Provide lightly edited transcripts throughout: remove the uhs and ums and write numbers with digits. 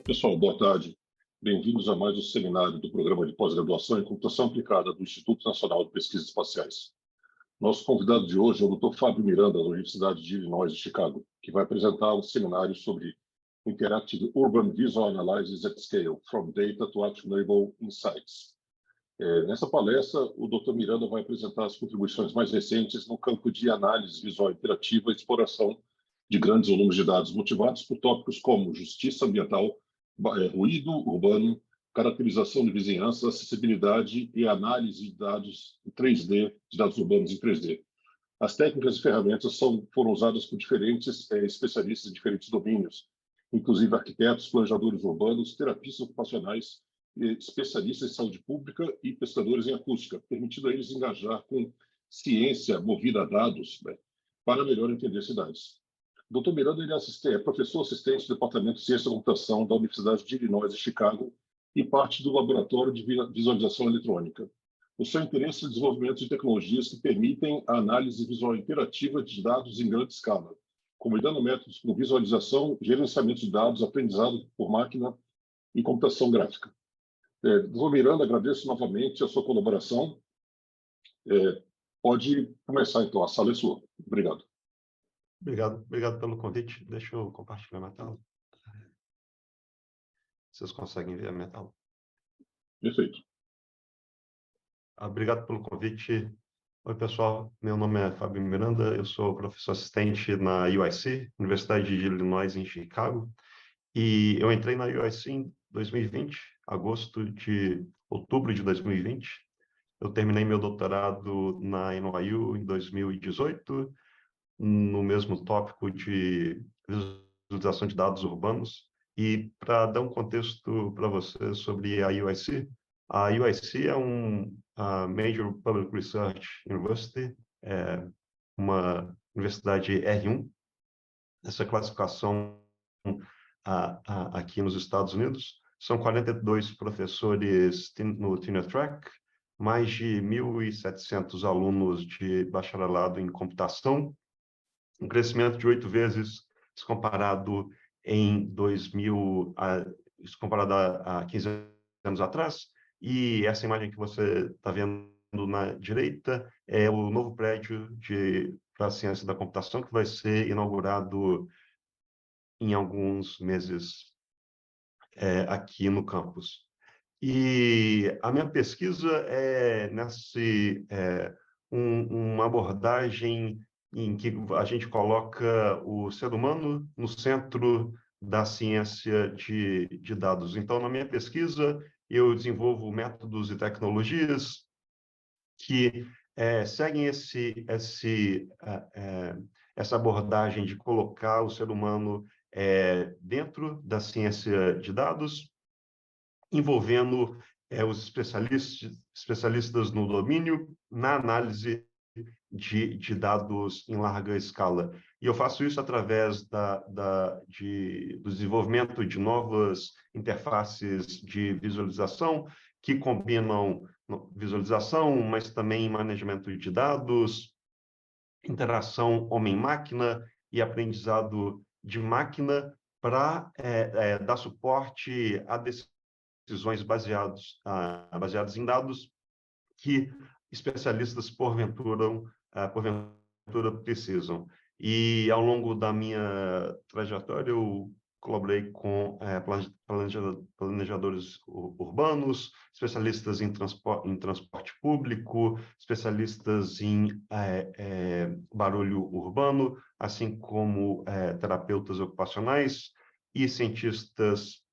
Pessoal, boa tarde. Bem-vindos a mais um seminário do Programa de Pós-Graduação em Computação Aplicada do Instituto Nacional de Pesquisas Espaciais. Nosso convidado de hoje é o Dr. Fábio Miranda, da Universidade de Illinois, de Chicago, que vai apresentar um seminário sobre Interactive Urban Visual Analysis at Scale, From Data to Actionable Insights. Nessa palestra, o Dr. Miranda vai apresentar as contribuições mais recentes no campo de análise visual interativa e exploração de grandes volumes de dados motivados por tópicos como justiça ambiental, ruído urbano, caracterização de vizinhança, acessibilidade e análise de dados em 3D, de dados urbanos em 3D. As técnicas e ferramentas foram usadas por diferentes especialistas em diferentes domínios, inclusive arquitetos, planejadores urbanos, terapistas ocupacionais, especialistas em saúde pública e pesquisadores em acústica, permitindo a eles engajar com ciência movida a dados, para melhor entender cidades. Dr. Miranda é professor assistente do Departamento de Ciência da Computação da Universidade de Illinois de Chicago e parte do Laboratório de Visualização Eletrônica. O seu interesse é o desenvolvimento de tecnologias que permitem a análise visual interativa de dados em grande escala, combinando métodos como visualização, gerenciamento de dados, aprendizado por máquina e computação gráfica. Dr. Miranda, agradeço novamente a sua colaboração. Pode começar, então, a sala é sua. Obrigado. Obrigado pelo convite. Deixa eu compartilhar minha tela. Vocês conseguem ver a minha tela? Perfeito. Obrigado pelo convite. Oi, pessoal. Meu nome é Fábio Miranda. Eu sou professor assistente na UIC, Universidade de Illinois, em Chicago. E eu entrei na UIC em 2020, outubro de 2020. Eu terminei meu doutorado na NYU em 2018, no mesmo tópico de visualização de dados urbanos. E para dar um contexto para vocês sobre a UIC é a Major Public Research University, uma universidade R1. Essa classificação aqui nos Estados Unidos são 42 professores no Tenure Track, mais de 1.700 alunos de bacharelado em computação, um crescimento de 8 vezes se comparado a 15 anos atrás. E essa imagem que você está vendo na direita é o novo prédio para a ciência da computação, que vai ser inaugurado em alguns meses aqui no campus. E a minha pesquisa é uma abordagem em que a gente coloca o ser humano no centro da ciência de dados. Então, na minha pesquisa, eu desenvolvo métodos e tecnologias que seguem essa abordagem de colocar o ser humano dentro da ciência de dados, envolvendo os especialistas no domínio, na análise de dados em larga escala. E eu faço isso através do desenvolvimento de novas interfaces de visualização que combinam visualização, mas também manejamento de dados, interação homem-máquina e aprendizado de máquina para dar suporte a decisões baseadas em dados que especialistas porventura precisam. E ao longo da minha trajetória, eu colaborei com planejadores urbanos, especialistas em transporte público, especialistas em barulho urbano, assim como terapeutas ocupacionais e cientistas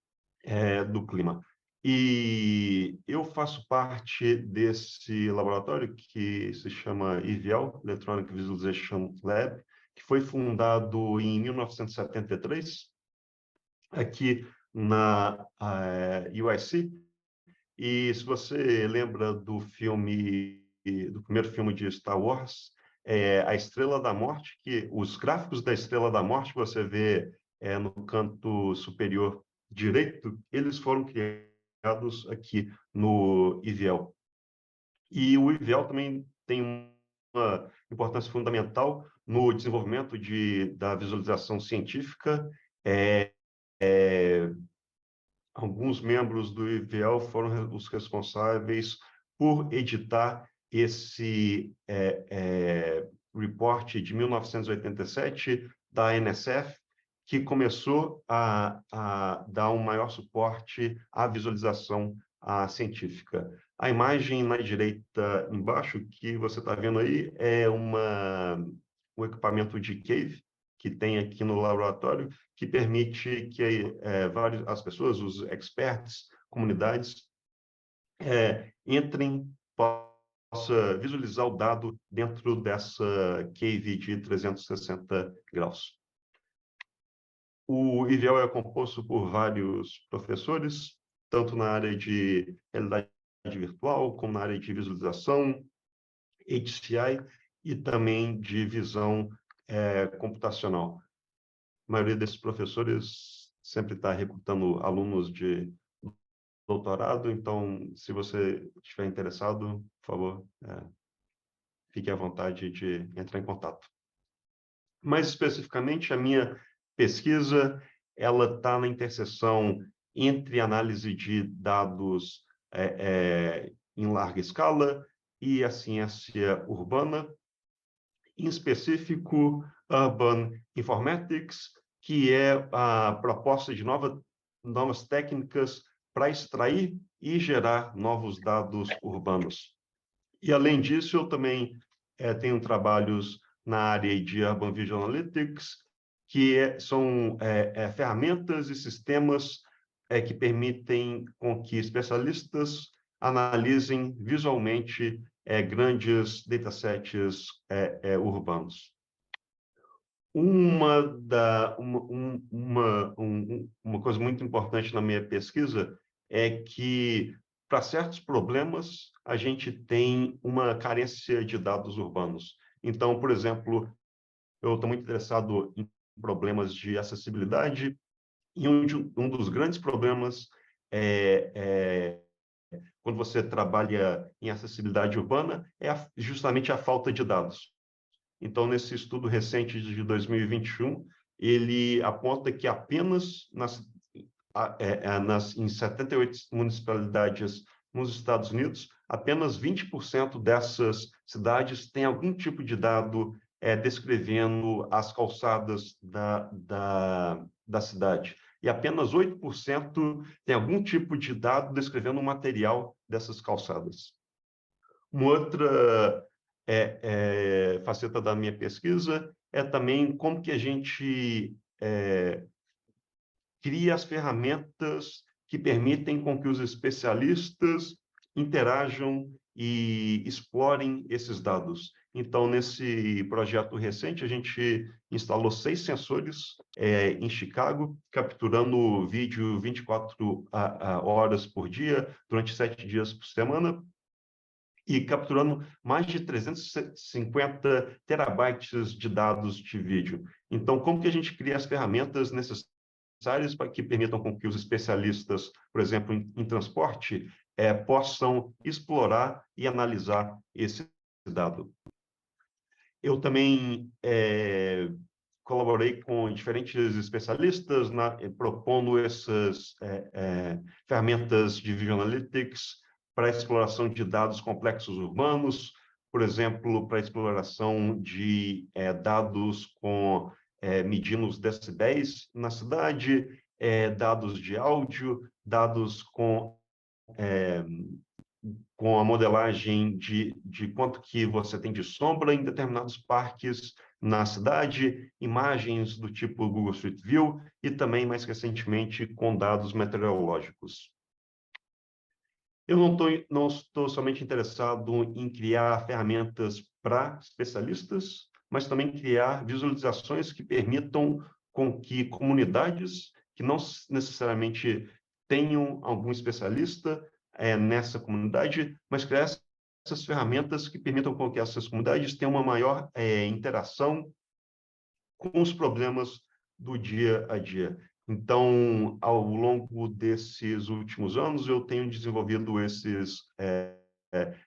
do clima. E eu faço parte desse laboratório que se chama EVL, Electronic Visualization Lab, que foi fundado em 1973, aqui na UIC. E se você lembra do primeiro filme de Star Wars, A Estrela da Morte, que os gráficos da Estrela da Morte que você vê no canto superior direito, eles foram criados aqui no IVL. E o IVL também tem uma importância fundamental no desenvolvimento da visualização científica, alguns membros do IVL foram os responsáveis por editar esse report de 1987 da NSF, que começou a dar um maior suporte à visualização científica. A imagem na direita embaixo, que você está vendo aí, é um equipamento de CAVE, que tem aqui no laboratório, que permite que as pessoas, os experts, comunidades, entrem, possa visualizar o dado dentro dessa CAVE de 360 graus. O IVL é composto por vários professores, tanto na área de realidade virtual, como na área de visualização, HCI e também de visão computacional. A maioria desses professores sempre está recrutando alunos de doutorado, então, se você estiver interessado, por favor, fique à vontade de entrar em contato. Mais especificamente, a minha pesquisa ela está na interseção entre análise de dados em larga escala e a ciência urbana, em específico, Urban Informatics, que é a proposta de novas técnicas para extrair e gerar novos dados urbanos. E, além disso, eu também tenho trabalhos na área de Urban Visual Analytics, que são ferramentas e sistemas que permitem com que especialistas analisem visualmente grandes datasets urbanos. Uma coisa muito importante na minha pesquisa é que, para certos problemas, a gente tem uma carência de dados urbanos. Então, por exemplo, eu estou muito interessado em problemas de acessibilidade, e um dos grandes problemas quando você trabalha em acessibilidade urbana é justamente a falta de dados. Então, nesse estudo recente de 2021, ele aponta que apenas em 78 municipalidades nos Estados Unidos, apenas 20% dessas cidades têm algum tipo de dado descrevendo as calçadas da cidade. E apenas 8% tem algum tipo de dado descrevendo o material dessas calçadas. Uma outra faceta da minha pesquisa é também como que a gente cria as ferramentas que permitem com que os especialistas interajam e explorem esses dados. Então, nesse projeto recente, a gente instalou 6 sensores em Chicago, capturando vídeo 24 horas por dia, durante 7 dias por semana, e capturando mais de 350 terabytes de dados de vídeo. Então, como que a gente cria as ferramentas necessárias para que permitam com que os especialistas, por exemplo, em transporte, possam explorar e analisar esse dado? Eu também colaborei com diferentes especialistas propondo essas ferramentas de Visual Analytics para a exploração de dados complexos urbanos, por exemplo, para a exploração de dados medindo os decibéis na cidade, dados de áudio, dados com a modelagem de quanto que você tem de sombra em determinados parques na cidade, imagens do tipo Google Street View e também, mais recentemente, com dados meteorológicos. Eu não estou somente interessado em criar ferramentas para especialistas, mas também criar visualizações que permitam com que comunidades que não necessariamente tenham algum especialista nessa comunidade, mas criar essas ferramentas que permitam com que essas comunidades tenham uma maior interação com os problemas do dia a dia. Então, ao longo desses últimos anos, eu tenho desenvolvido esses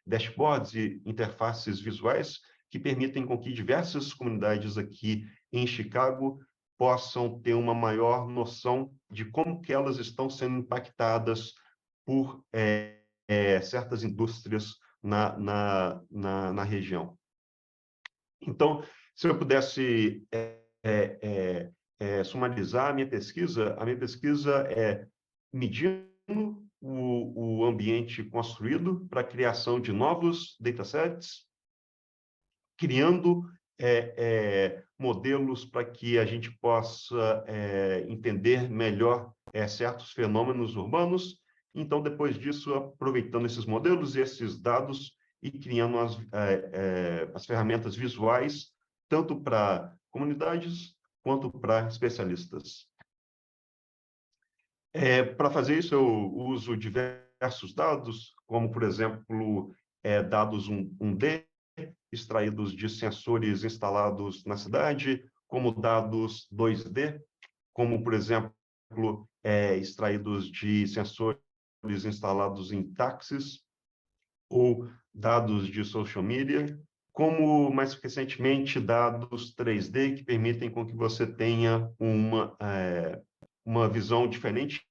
dashboards e interfaces visuais que permitem com que diversas comunidades aqui em Chicago possam ter uma maior noção de como que elas estão sendo impactadas por certas indústrias na região. Então, se eu pudesse sumarizar a minha pesquisa é medindo o ambiente construído para a criação de novos datasets, criando modelos para que a gente possa entender melhor certos fenômenos urbanos. Então, depois disso, aproveitando esses modelos e esses dados e criando as ferramentas visuais, tanto para comunidades quanto para especialistas. Para fazer isso, eu uso diversos dados, como, por exemplo, dados 1D, extraídos de sensores instalados na cidade, como dados 2D, como, por exemplo, extraídos de sensores instalados em táxis, ou dados de social media, como, mais recentemente, dados 3D, que permitem com que você tenha uma visão diferente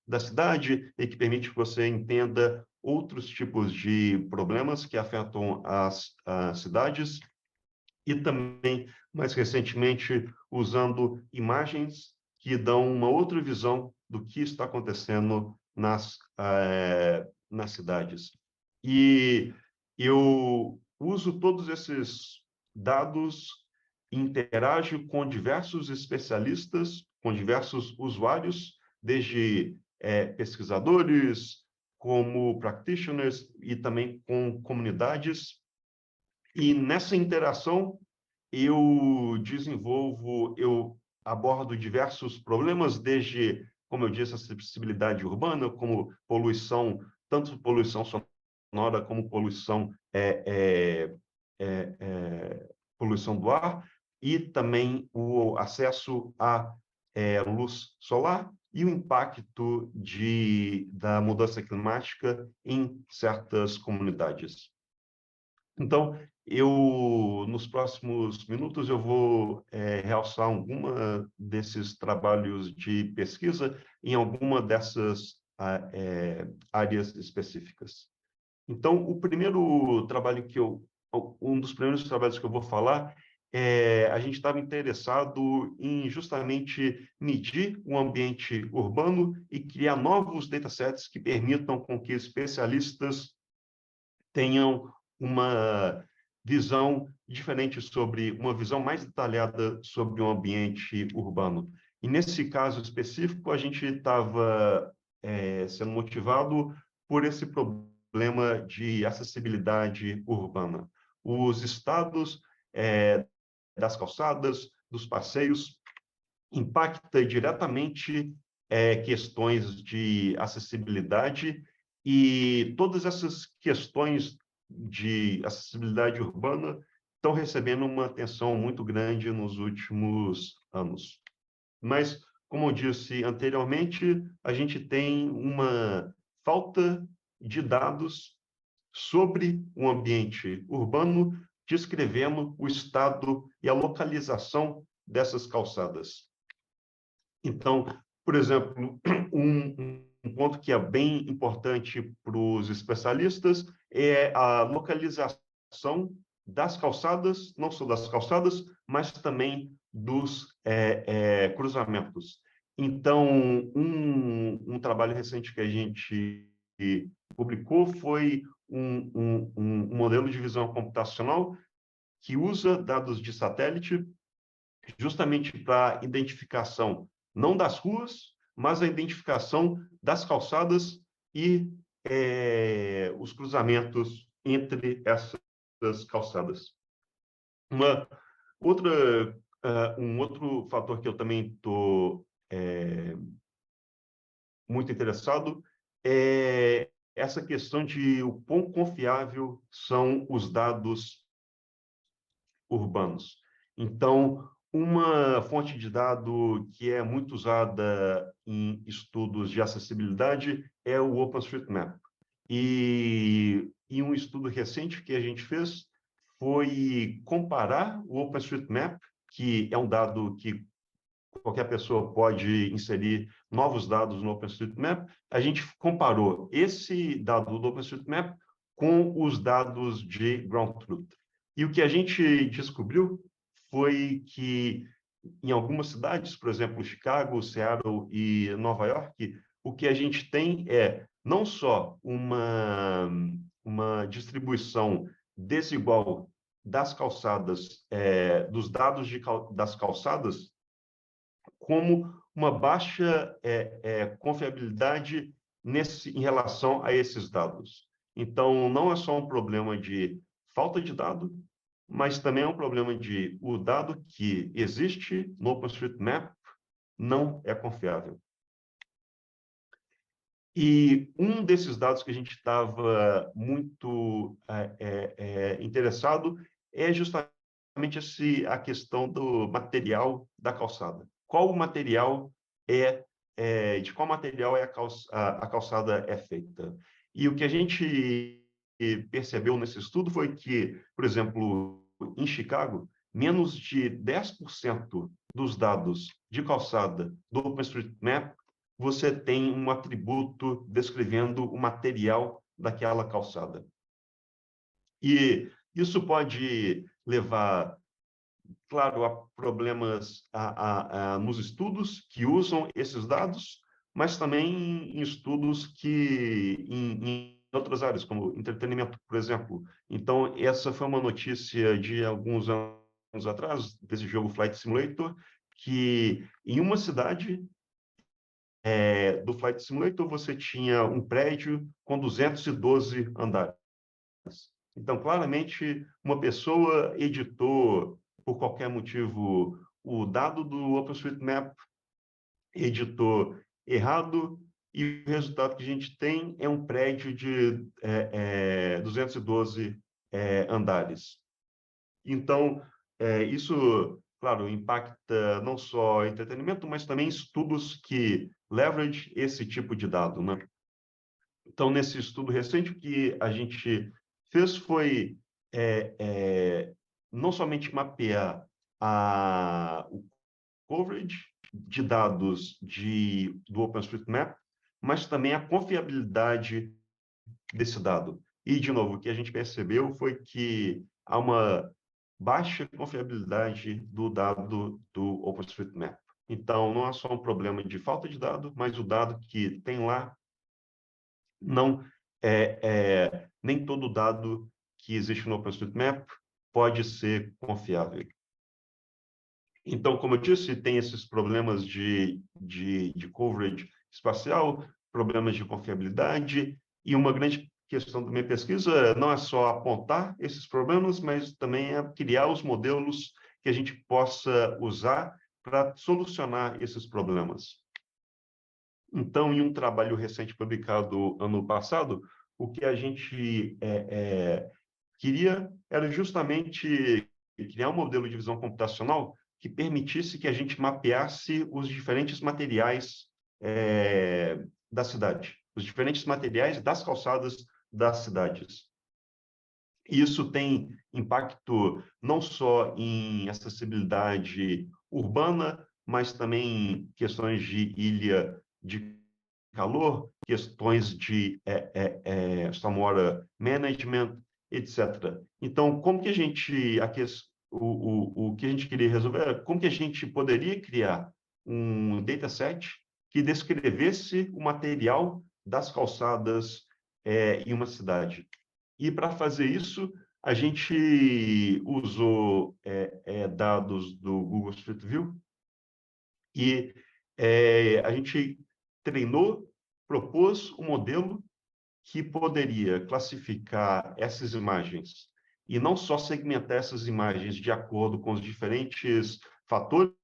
da cidade e que permite que você entenda outros tipos de problemas que afetam as cidades, e também, mais recentemente, usando imagens que dão uma outra visão do que está acontecendo nas cidades. E eu uso todos esses dados, interajo com diversos especialistas, com diversos usuários, desde pesquisadores, como practitioners e também com comunidades. E nessa interação, eu abordo diversos problemas, desde, como eu disse, acessibilidade urbana, como poluição, tanto poluição sonora como poluição poluição do ar, e também o acesso à luz solar e o impacto da mudança climática em certas comunidades. Então, nos próximos minutos, eu vou realçar alguma desses trabalhos de pesquisa em alguma dessas áreas específicas. Então, um dos primeiros trabalhos que eu vou falar a gente estava interessado em justamente medir o ambiente urbano e criar novos datasets que permitam com que especialistas tenham uma visão diferente uma visão mais detalhada sobre o ambiente urbano. E nesse caso específico, a gente estava sendo motivado por esse problema de acessibilidade urbana. Os estados das calçadas, dos passeios, impacta diretamente questões de acessibilidade, e todas essas questões de acessibilidade urbana estão recebendo uma atenção muito grande nos últimos anos. Mas, como eu disse anteriormente, a gente tem uma falta de dados sobre o ambiente urbano, descrevendo o estado e a localização dessas calçadas. Então, por exemplo, um ponto que é bem importante para os especialistas é a localização das calçadas, não só das calçadas, mas também dos cruzamentos. Então, um trabalho recente que a gente publicou foi um modelo de visão computacional que usa dados de satélite justamente para identificação não das ruas, mas a identificação das calçadas e os cruzamentos entre essas calçadas. Um outro fator que eu também estou muito interessado é essa questão de o quão confiável são os dados urbanos. Então, uma fonte de dado que é muito usada em estudos de acessibilidade é o OpenStreetMap. E um estudo recente que a gente fez foi comparar o OpenStreetMap, que é um dado que qualquer pessoa pode inserir novos dados no OpenStreetMap, a gente comparou esse dado do OpenStreetMap com os dados de Ground Truth. E o que a gente descobriu foi que em algumas cidades, por exemplo, Chicago, Seattle e Nova York, o que a gente tem é não só uma distribuição desigual das calçadas, dos dados das calçadas, como uma baixa confiabilidade em relação a esses dados. Então, não é só um problema de falta de dado, mas também é um problema de o dado que existe no OpenStreetMap não é confiável. E um desses dados que a gente estava muito interessado é justamente a questão do material da calçada. Qual o material de qual material a calçada é feita? E o que a gente percebeu nesse estudo foi que, por exemplo, em Chicago, menos de 10% dos dados de calçada do OpenStreetMap você tem um atributo descrevendo o material daquela calçada. E isso pode levar, claro, a problemas nos estudos que usam esses dados, mas também em estudos em outras áreas, como entretenimento, por exemplo. Então, essa foi uma notícia de alguns anos atrás, desse jogo Flight Simulator, que em uma cidade do Flight Simulator, você tinha um prédio com 212 andares. Então, claramente, uma pessoa editou, por qualquer motivo, o dado do OpenStreetMap, editou errado, e o resultado que a gente tem é um prédio de 212 andares. Então, isso, claro, impacta não só entretenimento, mas também estudos que leverage esse tipo de dado, né? Então, nesse estudo recente, o que a gente fez foi não somente mapear o coverage de dados do OpenStreetMap, mas também a confiabilidade desse dado. E, de novo, o que a gente percebeu foi que há uma baixa confiabilidade do dado do OpenStreetMap. Então, não é só um problema de falta de dado, mas o dado que tem lá não nem todo dado que existe no OpenStreetMap pode ser confiável. Então, como eu disse, tem esses problemas de coverage espacial, problemas de confiabilidade, e uma grande questão da minha pesquisa não é só apontar esses problemas, mas também é criar os modelos que a gente possa usar para solucionar esses problemas. Então, em um trabalho recente publicado ano passado, o que a gente queria era justamente criar um modelo de visão computacional que permitisse que a gente mapeasse os diferentes materiais da cidade, os diferentes materiais das calçadas das cidades. E isso tem impacto não só em acessibilidade urbana, mas também em questões de ilha de calor, questões de stormwater management, etc. Então, como que a gente o que a gente queria resolver era como que a gente poderia criar um dataset que descrevesse o material das calçadas em uma cidade. E para fazer isso, a gente usou dados do Google Street View e a gente propôs um modelo que poderia classificar essas imagens e não só segmentar essas imagens de acordo com os diferentes fatores.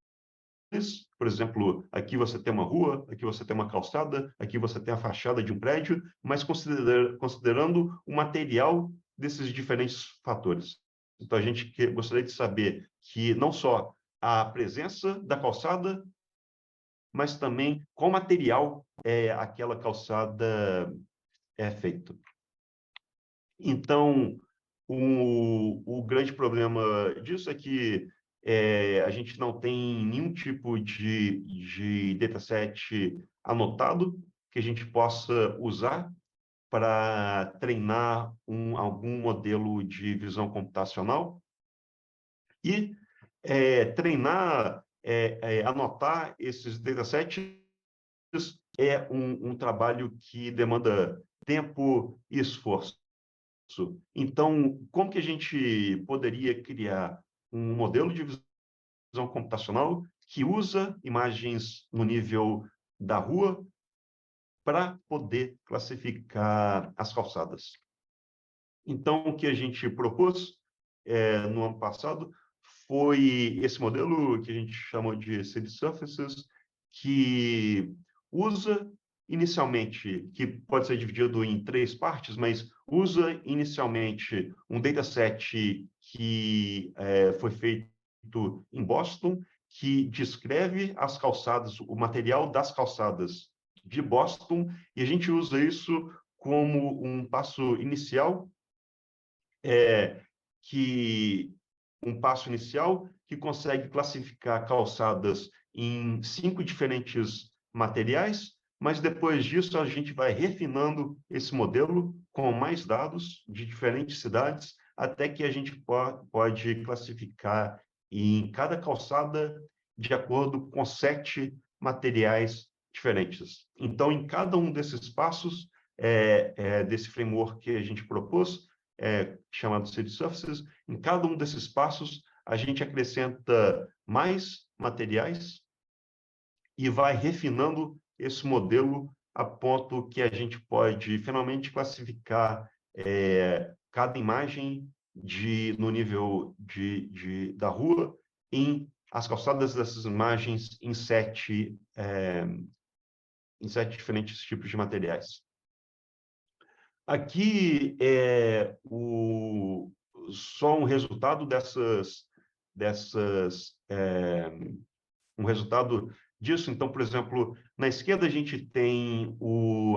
Por exemplo, aqui você tem uma rua, aqui você tem uma calçada, aqui você tem a fachada de um prédio, mas considerando o material desses diferentes fatores. Então, a gente gostaria de saber que não só a presença da calçada, mas também qual material aquela calçada é feito. Então, o grande problema disso é que a gente não tem nenhum tipo de dataset anotado que a gente possa usar para treinar algum modelo de visão computacional. E anotar esses datasets é um trabalho que demanda tempo e esforço. Então, como que a gente poderia criar um modelo de visão computacional que usa imagens no nível da rua para poder classificar as calçadas? Então, o que a gente propôs no ano passado foi esse modelo que a gente chamou de City Surfaces, que usa inicialmente, que pode ser dividido em 3 partes, mas usa inicialmente um dataset que foi feito em Boston, que descreve as calçadas, o material das calçadas de Boston, e a gente usa isso como um passo inicial que consegue classificar calçadas em 5 diferentes materiais, mas depois disso a gente vai refinando esse modelo com mais dados de diferentes cidades, até que a gente pode classificar em cada calçada de acordo com 7 materiais diferentes. Então, em cada um desses passos, desse framework que a gente propôs, chamado City Surfaces, em cada um desses passos, a gente acrescenta mais materiais e vai refinando esse modelo a ponto que a gente pode finalmente classificar cada imagem no nível da rua em as calçadas dessas imagens em 7 diferentes tipos de materiais. Aqui é só um resultado um resultado disso. Então, por exemplo, na esquerda a gente tem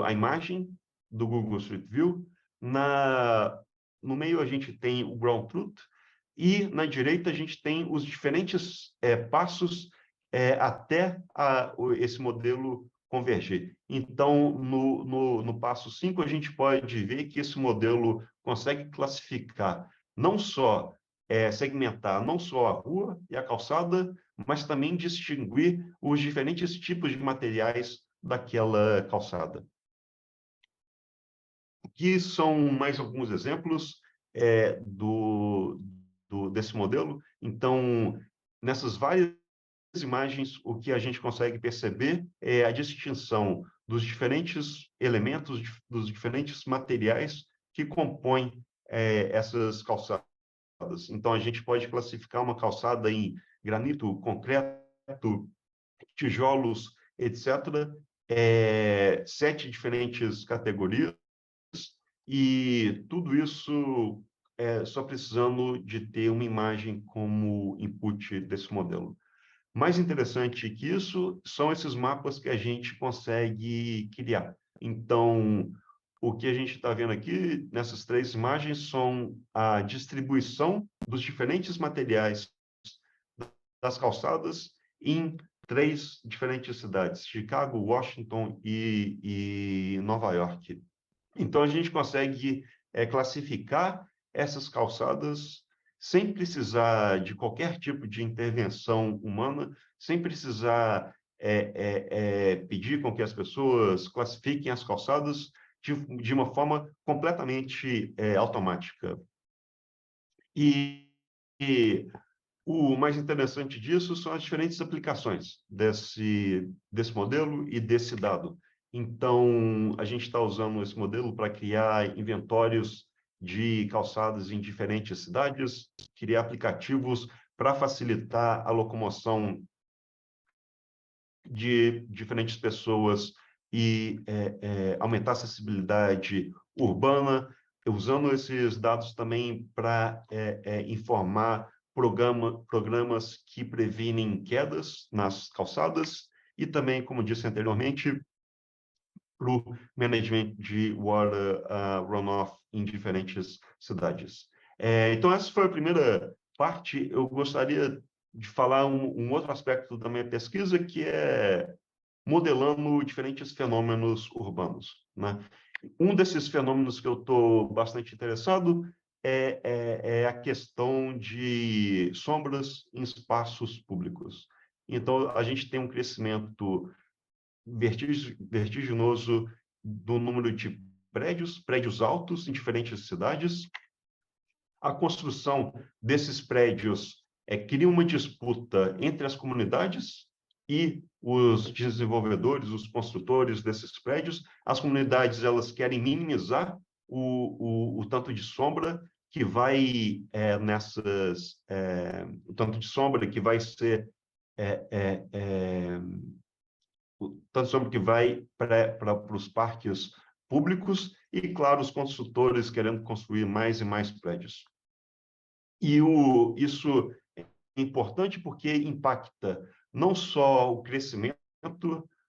a imagem do Google Street View, no meio a gente tem o Ground Truth, e na direita a gente tem os diferentes passos até esse modelo converger. Então, no passo 5, a gente pode ver que esse modelo consegue classificar, não só segmentar não só a rua e a calçada, mas também distinguir os diferentes tipos de materiais daquela calçada. Aqui são mais alguns exemplos desse modelo. Então, nessas várias imagens, o que a gente consegue perceber é a distinção dos diferentes elementos, dos diferentes materiais que compõem essas calçadas. Então, a gente pode classificar uma calçada em granito, concreto, tijolos, etc., 7 diferentes categorias, e tudo isso só precisando de ter uma imagem como input desse modelo. Mais interessante que isso são esses mapas que a gente consegue criar. Então, o que a gente está vendo aqui nessas 3 imagens são a distribuição dos diferentes materiais das calçadas em 3 diferentes cidades: Chicago, Washington e Nova York. Então, a gente consegue classificar essas calçadas sem precisar de qualquer tipo de intervenção humana, sem precisar pedir com que as pessoas classifiquem as calçadas de uma forma completamente automática. E o mais interessante disso são as diferentes aplicações desse modelo e desse dado. Então, a gente está usando esse modelo para criar inventórios de calçadas em diferentes cidades, criar aplicativos para facilitar a locomoção de diferentes pessoas e aumentar a acessibilidade urbana, usando esses dados também para informar programas que previnem quedas nas calçadas e também, como disse anteriormente, para o management de water runoff em diferentes cidades. Então, essa foi a primeira parte. Eu gostaria de falar um outro aspecto da minha pesquisa, que é modelando diferentes fenômenos urbanos, né? Um desses fenômenos que eu estou bastante interessado é a questão de sombras em espaços públicos. Então, a gente tem um crescimento vertiginoso do número de prédios altos em diferentes cidades. A construção desses prédios cria uma disputa entre as comunidades e os desenvolvedores, os construtores desses prédios. As comunidades, elas querem minimizar o tanto de sombra que vai o tanto de sombra que vai ser é, é, é, o tanto de sombra que vai para os parques públicos e, claro, os construtores querendo construir mais e mais prédios. E isso é importante porque impacta não só o crescimento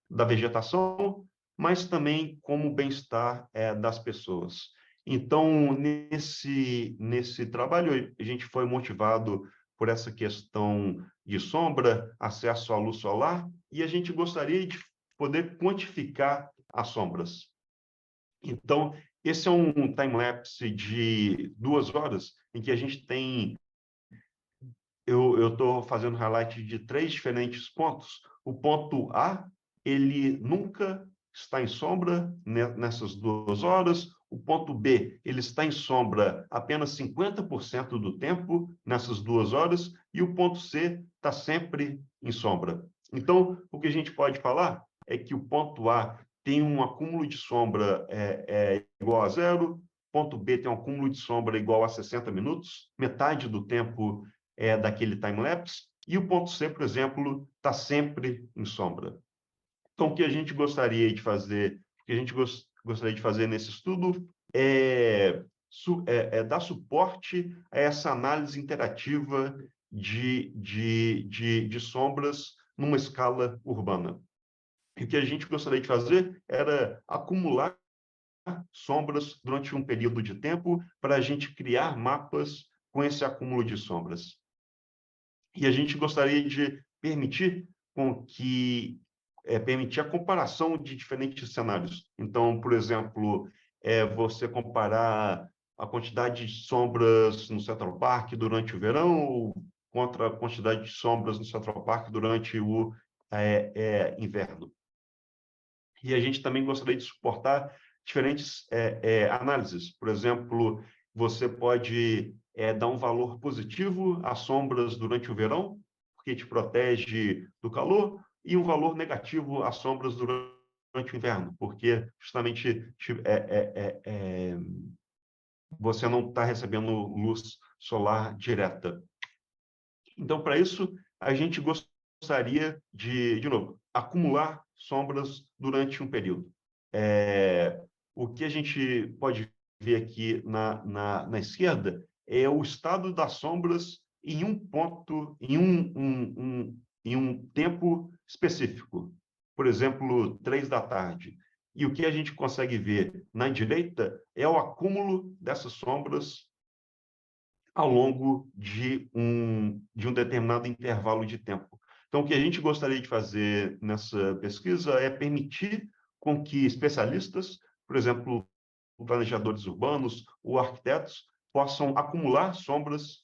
da vegetação, mas também como o bem-estar das pessoas. Então, nesse trabalho, a gente foi motivado por essa questão de sombra, acesso à luz solar, e a gente gostaria de poder quantificar as sombras. Então, esse é um time-lapse de 2 horas, em que a gente tem... Eu estou fazendo highlight de 3 diferentes pontos. O ponto A, ele nunca está em sombra nessas 2 horas. O ponto B, ele está em sombra apenas 50% do tempo nessas 2 horas. E o ponto C está sempre em sombra. Então, o que a gente pode falar é que o ponto A tem um acúmulo de sombra igual a 0, ponto B tem um acúmulo de sombra igual a 60 minutos, metade do tempo daquele time-lapse, e o ponto C, por exemplo, está sempre em sombra. Então, o que a gente gostaria de fazer, nesse estudo é dar suporte a essa análise interativa de sombras numa escala urbana. E o que a gente gostaria de fazer era acumular sombras durante um período de tempo para a gente criar mapas com esse acúmulo de sombras. E a gente gostaria de permitir a comparação de diferentes cenários. Então, por exemplo, você comparar a quantidade de sombras no Central Park durante o verão contra a quantidade de sombras no Central Park durante o inverno. E a gente também gostaria de suportar diferentes análises. Por exemplo, você pode dar um valor positivo às sombras durante o verão, porque te protege do calor, e um valor negativo às sombras durante o inverno, porque justamente você não está recebendo luz solar direta. Então, para isso, a gente gostaria de novo, acumular sombras durante um período. O que a gente pode ver aqui na esquerda é o estado das sombras em um ponto, em um tempo específico. Por exemplo, 3 da tarde. E o que a gente consegue ver na direita é o acúmulo dessas sombras ao longo de um determinado intervalo de tempo. Então, o que a gente gostaria de fazer nessa pesquisa é permitir com que especialistas, por exemplo, planejadores urbanos ou arquitetos, possam acumular sombras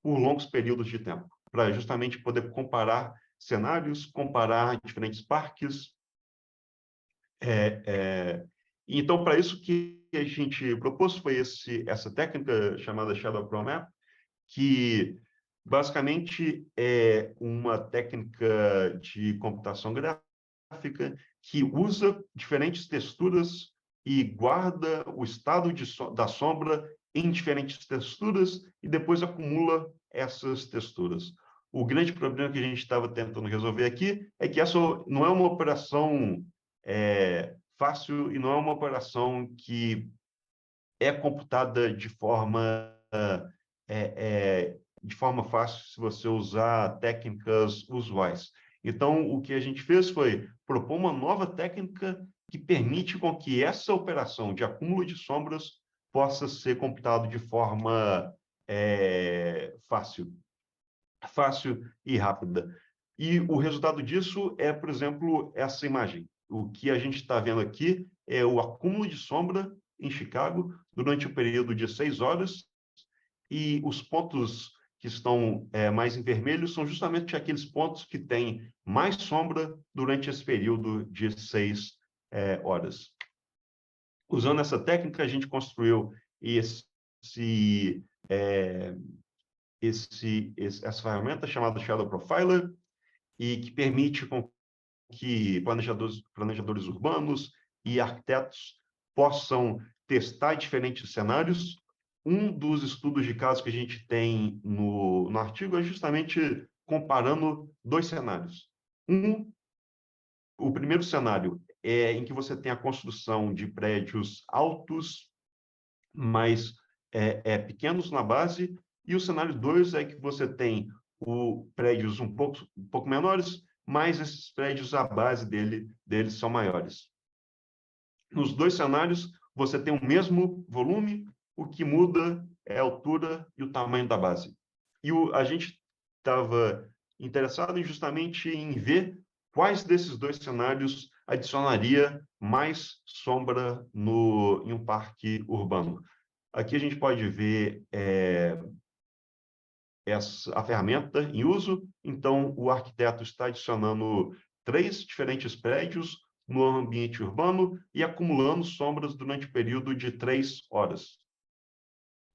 por longos períodos de tempo, para justamente poder comparar cenários, comparar diferentes parques. Então, para isso que a gente propôs foi essa técnica chamada Shadow Pro Map, que basicamente é uma técnica de computação gráfica que usa diferentes texturas e guarda o estado da sombra em diferentes texturas e depois acumula essas texturas. O grande problema que a gente estava tentando resolver aqui é que essa não é uma operação fácil e não é uma operação que é computada de forma fácil se você usar técnicas usuais. Então, o que a gente fez foi propor uma nova técnica que permite com que essa operação de acúmulo de sombras possa ser computado de forma fácil. fácil e rápida. E o resultado disso é, por exemplo, essa imagem. O que a gente está vendo aqui é o acúmulo de sombra em Chicago durante o período de 6 horas, e os pontos que estão mais em vermelho são justamente aqueles pontos que têm mais sombra durante esse período de 6 horas. Usando essa técnica, a gente construiu essa ferramenta chamada Shadow Profiler, e que permite com que planejadores urbanos e arquitetos possam testar diferentes cenários. Um dos estudos de caso que a gente tem no artigo é justamente comparando 2 cenários. O primeiro cenário é em que você tem a construção de prédios altos, mas pequenos na base, e o cenário 2 é que você tem prédios um pouco menores, mas esses prédios, a base deles são maiores. Nos 2 cenários, você tem o mesmo volume, o que muda é a altura e o tamanho da base. E a gente estava interessado justamente em ver quais desses 2 cenários adicionaria mais sombra em um parque urbano. Aqui a gente pode ver a ferramenta em uso. Então, o arquiteto está adicionando 3 diferentes prédios no ambiente urbano e acumulando sombras durante o período de 3 horas.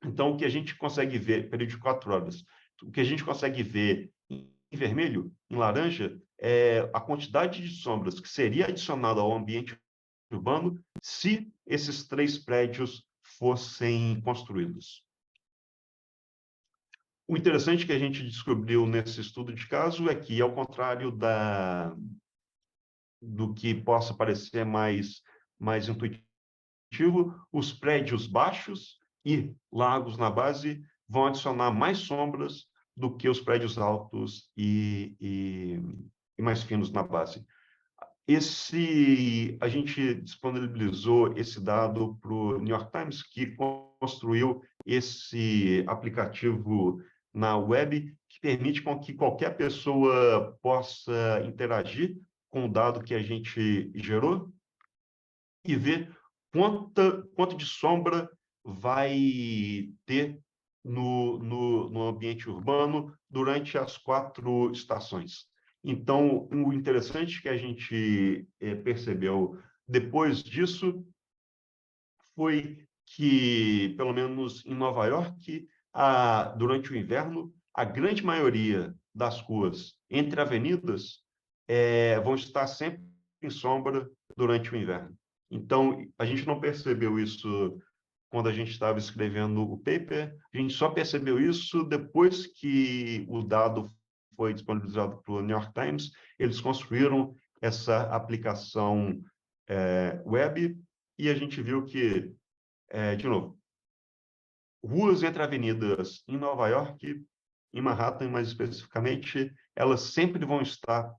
Então, o que a gente consegue ver, período de 4 horas, o que a gente consegue ver em vermelho, em laranja, é a quantidade de sombras que seria adicionada ao ambiente urbano se esses 3 prédios fossem construídos. O interessante que a gente descobriu nesse estudo de caso é que, ao contrário do que possa parecer mais intuitivo, os prédios baixos e largos na base vão adicionar mais sombras do que os prédios altos e mais finos na base. A gente disponibilizou esse dado para o New York Times, que construiu esse aplicativo na web, que permite com que qualquer pessoa possa interagir com o dado que a gente gerou e ver quanto de sombra vai ter no ambiente urbano durante as 4 estações. Então, o interessante que a gente percebeu depois disso foi que, pelo menos em Nova York, durante o inverno, a grande maioria das ruas entre avenidas vão estar sempre em sombra durante o inverno. Então, a gente não percebeu isso quando a gente estava escrevendo o paper, a gente só percebeu isso depois que o dado foi disponibilizado para o New York Times. Eles construíram essa aplicação web, e a gente viu que, de novo, ruas entre avenidas em Nova York, em Manhattan mais especificamente, elas sempre vão estar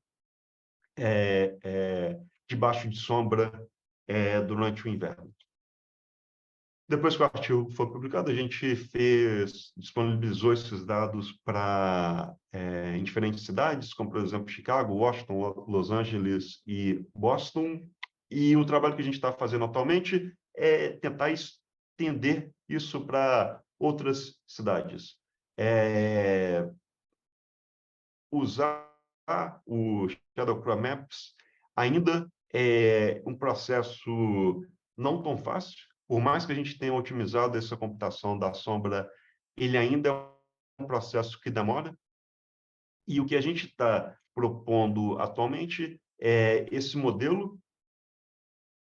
debaixo de sombra durante o inverno. Depois que o artigo foi publicado, a gente disponibilizou esses dados em diferentes cidades, como, por exemplo, Chicago, Washington, Los Angeles e Boston. E o trabalho que a gente está fazendo atualmente é tentar estender isso para outras cidades. Usar o Shadow Chrome Maps ainda é um processo não tão fácil. Por mais que a gente tenha otimizado essa computação da sombra, ele ainda é um processo que demora. E o que a gente está propondo atualmente é esse modelo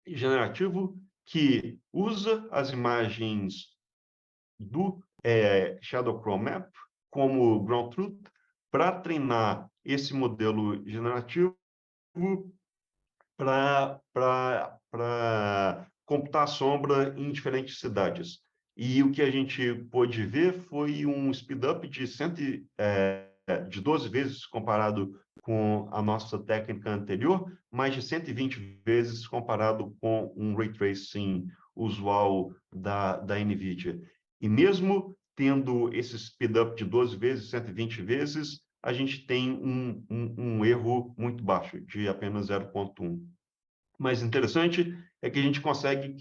generativo que usa as imagens do Shadow Chrome Map como ground truth para treinar esse modelo generativo para computar a sombra em diferentes cidades. E o que a gente pôde ver foi um speed-up de 12 vezes comparado com a nossa técnica anterior, mais de 120 vezes comparado com um ray tracing usual da NVIDIA. E mesmo tendo esse speed-up de 12 vezes, 120 vezes, a gente tem um erro muito baixo, de apenas 0,1. Mais interessante é que a gente consegue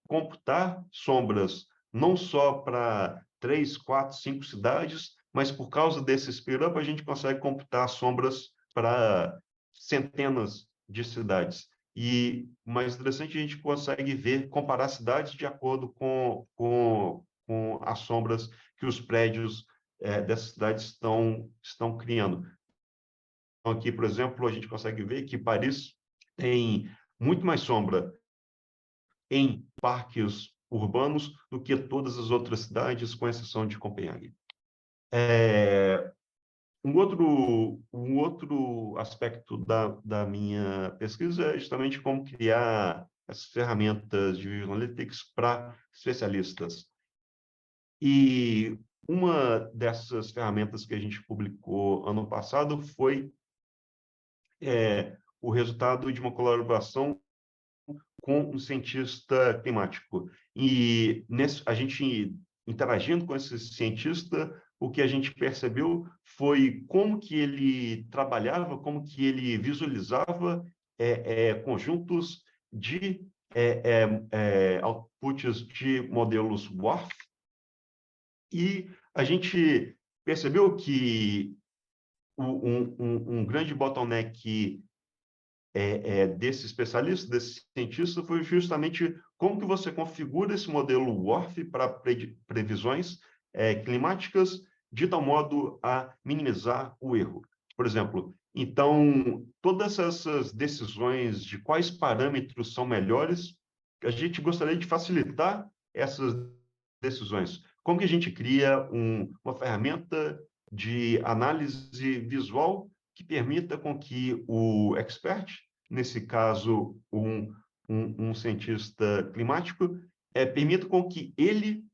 computar sombras não só para 3, 4, 5 cidades, mas por causa desse speed-up, a gente consegue computar sombras para centenas de cidades. E mais interessante, a gente consegue comparar cidades de acordo com as sombras que os prédios dessas cidades estão criando. Então, aqui, por exemplo, a gente consegue ver que Paris tem muito mais sombra em parques urbanos do que todas as outras cidades, com exceção de Copenhague. Um outro aspecto da minha pesquisa é justamente como criar as ferramentas de Visual Analytics para especialistas. E uma dessas ferramentas que a gente publicou ano passado foi o resultado de uma colaboração com um cientista climático. E a gente interagindo com esse cientista, o que a gente percebeu foi como que ele trabalhava, como que ele visualizava conjuntos de outputs de modelos WRF, e a gente percebeu que um grande bottleneck desse especialista, desse cientista, foi justamente como que você configura esse modelo WRF para previsões climáticas de tal modo a minimizar o erro. Por exemplo, então, todas essas decisões de quais parâmetros são melhores, a gente gostaria de facilitar essas decisões. Como que a gente cria uma ferramenta de análise visual que permita com que o expert, nesse caso, um cientista climático, permita com que ele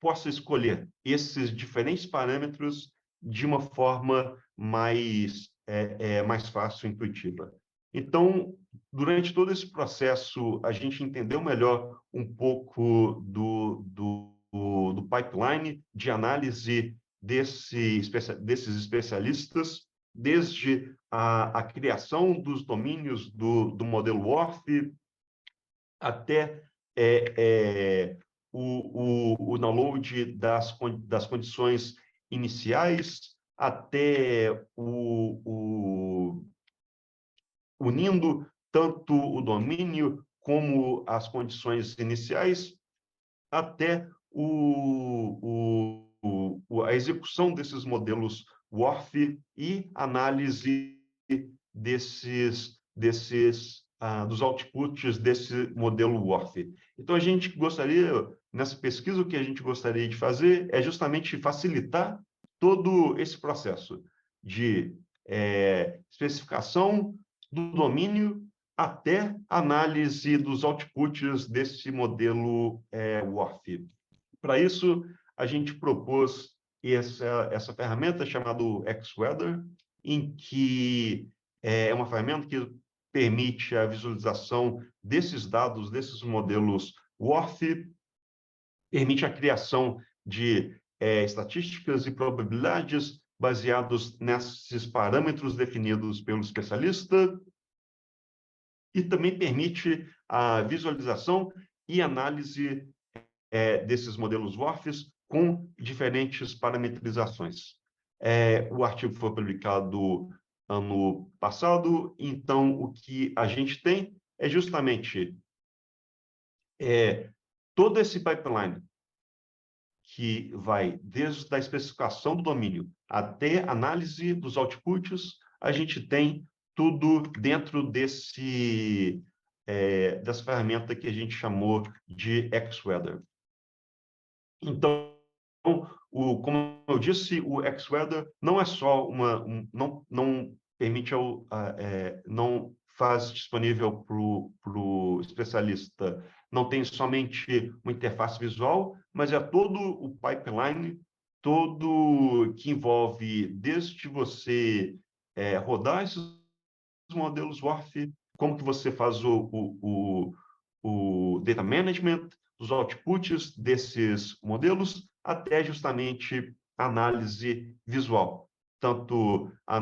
possa escolher esses diferentes parâmetros de uma forma mais fácil e intuitiva. Então, durante todo esse processo, a gente entendeu melhor um pouco do pipeline de análise desses especialistas, desde a criação dos domínios do modelo WRF até o download das condições iniciais, até unindo tanto o domínio como as condições iniciais, até a execução desses modelos WRF e análise dos outputs desse modelo WRF. Então, a gente gostaria, nessa pesquisa, o que a gente gostaria de fazer é justamente facilitar todo esse processo de especificação do domínio até análise dos outputs desse modelo WRF. Para isso, a gente propôs essa ferramenta chamada Xweather, em que é uma ferramenta que permite a visualização desses dados, desses modelos WRF, permite a criação de estatísticas e probabilidades baseados nesses parâmetros definidos pelo especialista, e também permite a visualização e análise desses modelos WRFs com diferentes parametrizações. O artigo foi publicado ano passado, então o que a gente tem é justamente todo esse pipeline que vai desde a especificação do domínio até análise dos outputs, a gente tem tudo dentro dessa ferramenta que a gente chamou de Xweather. Então, como eu disse, o Xweather não é só não permite, não faz disponível para o especialista, não tem somente uma interface visual, mas é todo o pipeline, todo que envolve desde você rodar esses modelos WRF, como que você faz o data management dos outputs desses modelos até justamente análise visual, tanto a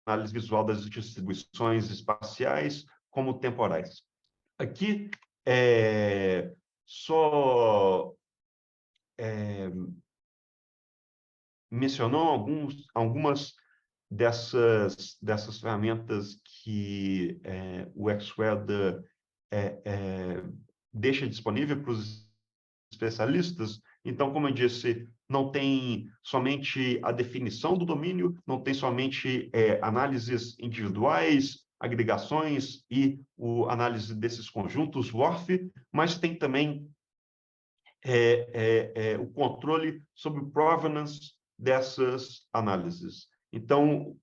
análise visual das distribuições espaciais como temporais. Aqui, só mencionou algumas dessas ferramentas que o Xweather deixa disponível para os especialistas. Então, como eu disse, não tem somente a definição do domínio, não tem somente análises individuais, agregações e análise desses conjuntos WRF, mas tem também o controle sobre o provenance dessas análises. Então,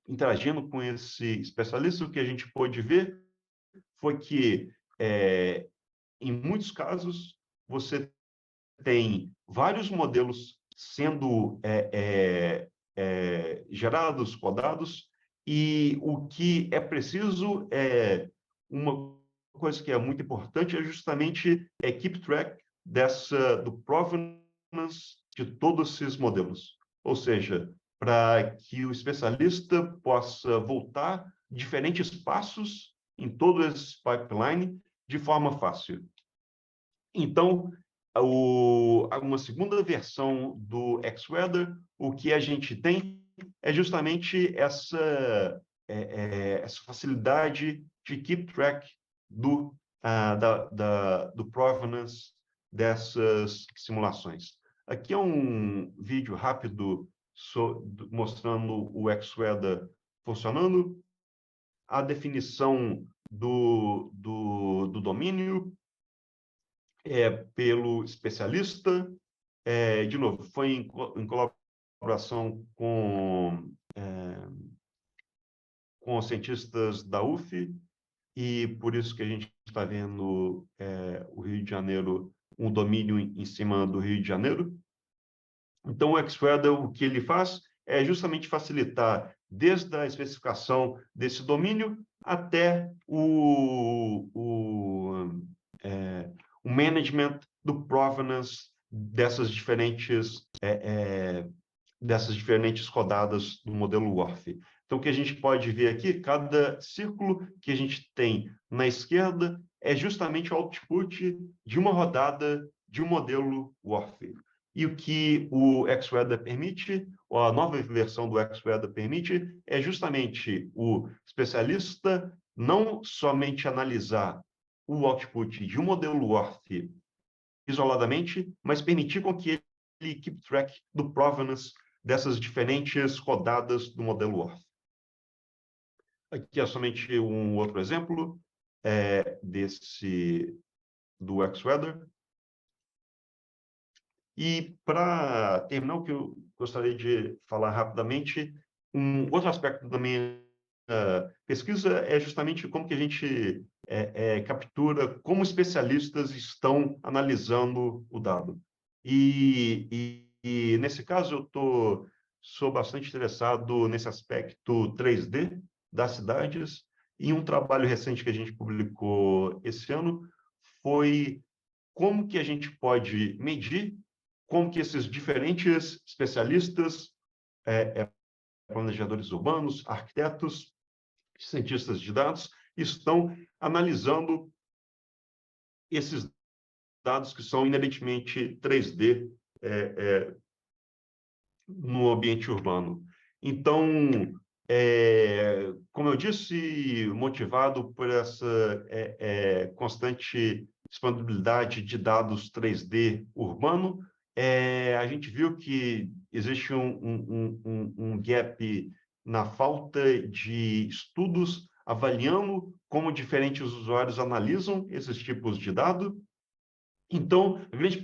interagindo com esse especialista, o que a gente pôde ver foi que, em muitos casos, você tem vários modelos sendo gerados, rodados, e o que é preciso uma coisa que é muito importante é justamente keep track do provenance de todos esses modelos. Ou seja, para que o especialista possa voltar diferentes passos em todo esse pipeline de forma fácil. Então, uma segunda versão do Xweather, o que a gente tem é justamente essa facilidade de keep track do provenance dessas simulações. Aqui é um vídeo rápido mostrando o Xweather funcionando, a definição do domínio pelo especialista. De novo, foi em colaboração com os cientistas da UF, e por isso que a gente está vendo o Rio de Janeiro, um domínio em cima do Rio de Janeiro. Então, o Xweather, o que ele faz é justamente facilitar desde a especificação desse domínio até o management do provenance dessas diferentes rodadas do modelo WRF. Então, o que a gente pode ver aqui, cada círculo que a gente tem na esquerda é justamente o output de uma rodada de um modelo WRF. E o que o Xweather permite, ou a nova versão do Xweather permite, é justamente o especialista não somente analisar o output de um modelo WRF isoladamente, mas permitir com que ele keep track do provenance dessas diferentes rodadas do modelo WRF. Aqui é somente um outro exemplo do Xweather. E, para terminar, o que eu gostaria de falar rapidamente, um outro aspecto da minha pesquisa é justamente como que a gente captura como especialistas estão analisando o dado. E nesse caso, eu sou bastante interessado nesse aspecto 3D das cidades, e um trabalho recente que a gente publicou esse ano foi como que a gente pode medir como que esses diferentes especialistas, planejadores urbanos, arquitetos, cientistas de dados, estão analisando esses dados que são inerentemente 3D no ambiente urbano. Então, como eu disse, motivado por essa constante disponibilidade de dados 3D urbano, a gente viu que existe um gap na falta de estudos avaliando como diferentes usuários analisam esses tipos de dado. Então, a grande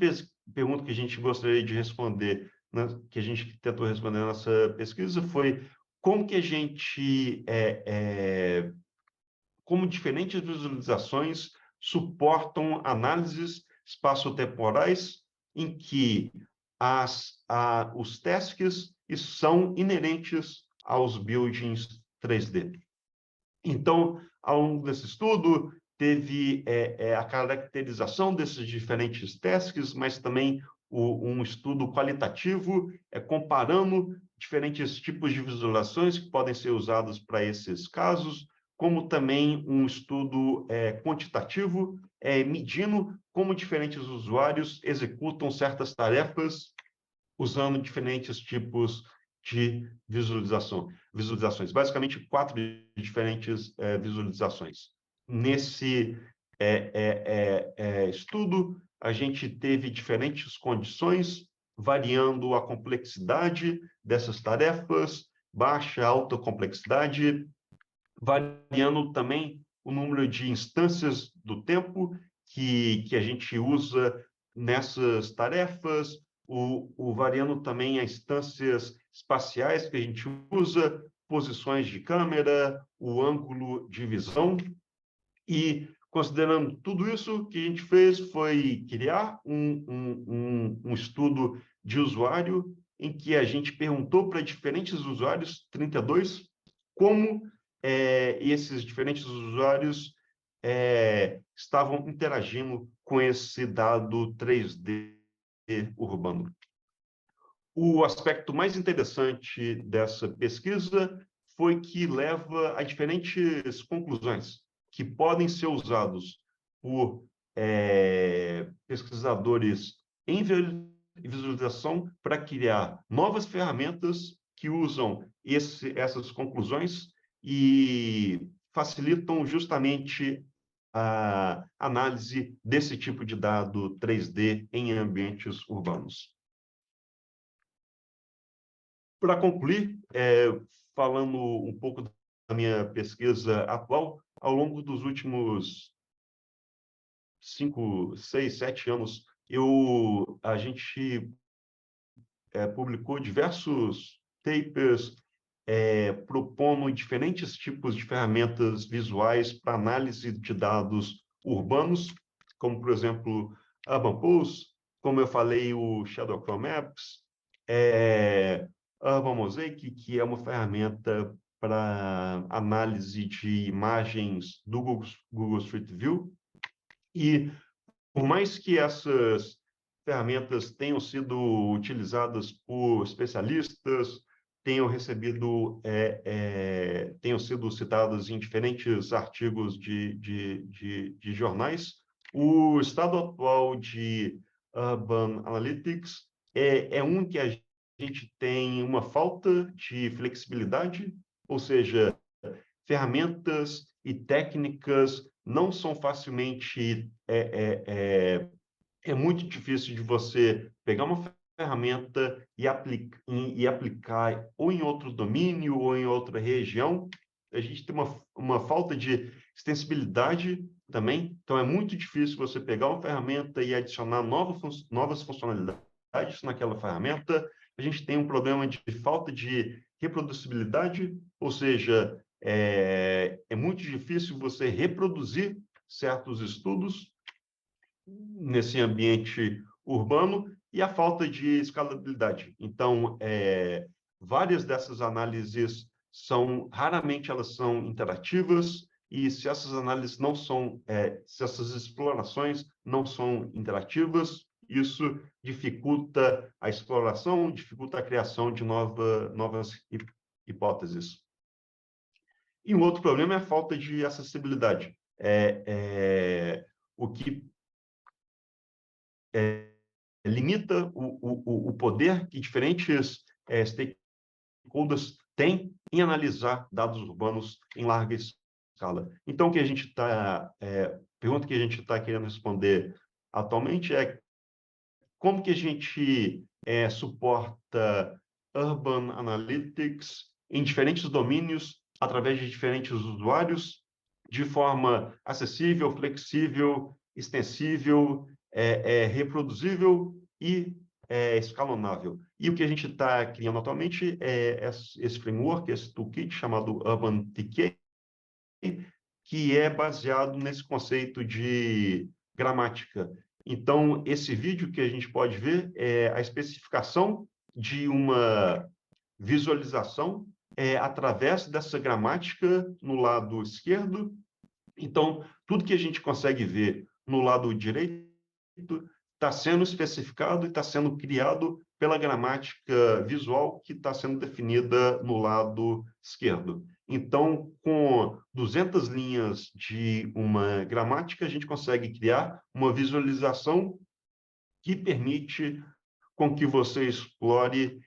pergunta que a gente gostaria de responder, né, que a gente tentou responder na nossa pesquisa, foi como que a gente, como diferentes visualizações suportam análises espaçotemporais em que os tasks são inerentes aos buildings 3D. Então, ao longo desse estudo, teve a caracterização desses diferentes tasks, mas também um estudo qualitativo, comparando diferentes tipos de visualizações que podem ser usados para esses casos, como também um estudo quantitativo, medindo como diferentes usuários executam certas tarefas usando diferentes tipos de visualizações. Basicamente, 4 diferentes visualizações. Nesse estudo, a gente teve diferentes condições, variando a complexidade dessas tarefas, baixa, alta complexidade, variando também o número de instâncias do tempo que a gente usa nessas tarefas, variando também as instâncias espaciais que a gente usa, posições de câmera, o ângulo de visão. E, considerando tudo isso, o que a gente fez foi criar um estudo de usuário em que a gente perguntou para diferentes usuários, 32, como esses diferentes usuários estavam interagindo com esse dado 3D urbano. O aspecto mais interessante dessa pesquisa foi que leva a diferentes conclusões que podem ser usados por pesquisadores em visualização para criar novas ferramentas que usam essas conclusões e facilitam justamente a análise desse tipo de dado 3D em ambientes urbanos. Para concluir, falando um pouco da minha pesquisa atual, ao longo dos últimos 5, 6, 7 anos, a gente publicou diversos papers propondo diferentes tipos de ferramentas visuais para análise de dados urbanos, como, por exemplo, Urban Pulse, como eu falei, o Shadow Chrome Maps, Urban Mosaic, que é uma ferramenta para análise de imagens do Google Street View. E, por mais que essas ferramentas tenham sido utilizadas por especialistas, tenham sido citadas em diferentes artigos de jornais, o estado atual de Urban Analytics é um que a gente tem uma falta de flexibilidade, ou seja, ferramentas e técnicas não são facilmente... É muito difícil de você pegar uma ferramenta e aplicar ou em outro domínio ou em outra região. A gente tem uma falta de extensibilidade também, então é muito difícil você pegar uma ferramenta e adicionar novas funcionalidades naquela ferramenta. A gente tem um problema de falta de reproducibilidade, ou seja, é muito difícil você reproduzir certos estudos nesse ambiente urbano e a falta de escalabilidade. Então, várias dessas análises raramente elas são interativas, e se essas análises não são, se essas explorações não são interativas, isso dificulta a exploração, dificulta a criação de novas hipóteses. E um outro problema é a falta de acessibilidade. O que limita o poder que diferentes stakeholders têm em analisar dados urbanos em larga escala. Então, pergunta que a gente está querendo responder atualmente é como que a gente suporta Urban Analytics em diferentes domínios, através de diferentes usuários, de forma acessível, flexível, extensível, reproduzível e escalonável. E o que a gente está criando atualmente é esse framework, esse toolkit chamado UrbanTK, que é baseado nesse conceito de gramática. Então, esse vídeo que a gente pode ver é a especificação de uma visualização através dessa gramática no lado esquerdo Então, tudo que a gente consegue ver no lado direito está sendo especificado e está sendo criado pela gramática visual que está sendo definida no lado esquerdo. Então, com 200 linhas de uma gramática, a gente consegue criar uma visualização que permite com que você explore,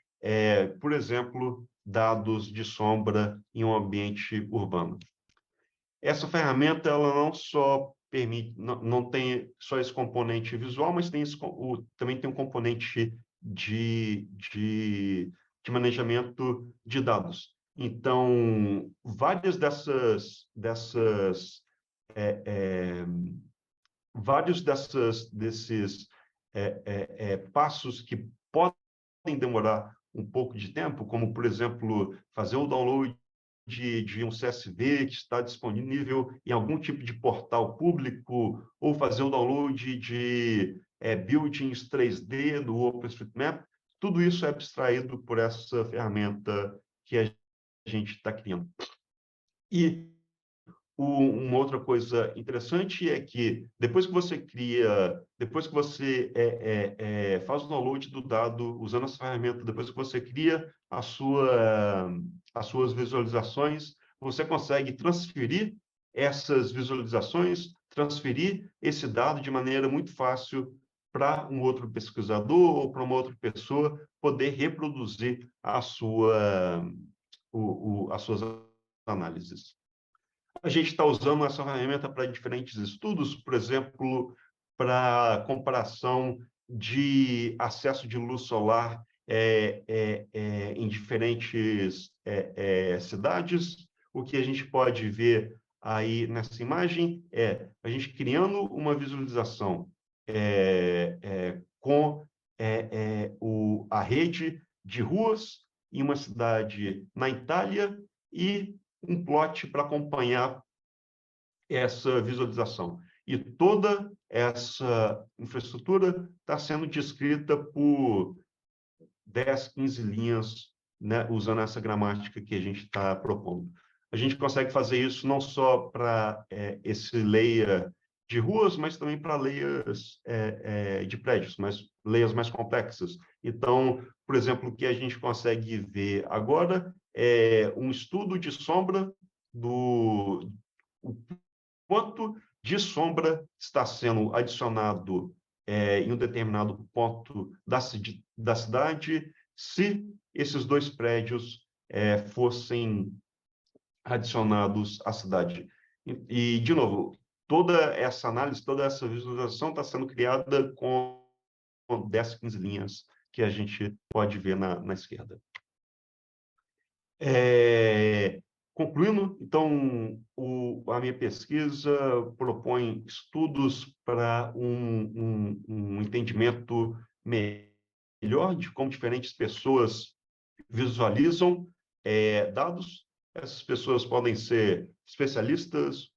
por exemplo, dados de sombra em um ambiente urbano. Essa ferramenta ela não só permite, não tem só esse componente visual, mas tem também tem um componente de manejamento de dados. Então, várias desses passos que podem demorar um pouco de tempo, como, por exemplo, fazer o download de um CSV que está disponível em algum tipo de portal público, ou fazer o download de buildings 3D do OpenStreetMap, tudo isso é abstraído por essa ferramenta que a gente está criando. E uma outra coisa interessante é que depois que você faz o download do dado usando essa ferramenta, depois que você cria as suas visualizações, você consegue transferir essas visualizações, transferir esse dado de maneira muito fácil para um outro pesquisador ou para uma outra pessoa poder reproduzir as suas análises. A gente está usando essa ferramenta para diferentes estudos, por exemplo, para comparação de acesso de luz solar em diferentes cidades. O que a gente pode ver aí nessa imagem é a gente criando uma visualização com a rede de ruas em uma cidade na Itália e um plot para acompanhar essa visualização. E toda essa infraestrutura está sendo descrita por 10, 15 linhas, né, usando essa gramática que a gente está propondo. A gente consegue fazer isso não só para esse layer de ruas, mas também para layers de prédios, mas layers mais complexas. Então, por exemplo, o que a gente consegue ver agora é um estudo de sombra do quanto de sombra está sendo adicionado em um determinado ponto da cidade se esses dois prédios fossem adicionados à cidade. De novo, toda essa análise, toda essa visualização está sendo criada com 10, 15 linhas que a gente pode ver na esquerda. Concluindo, então, a minha pesquisa propõe estudos para um entendimento melhor de como diferentes pessoas visualizam dados. Essas pessoas podem ser especialistas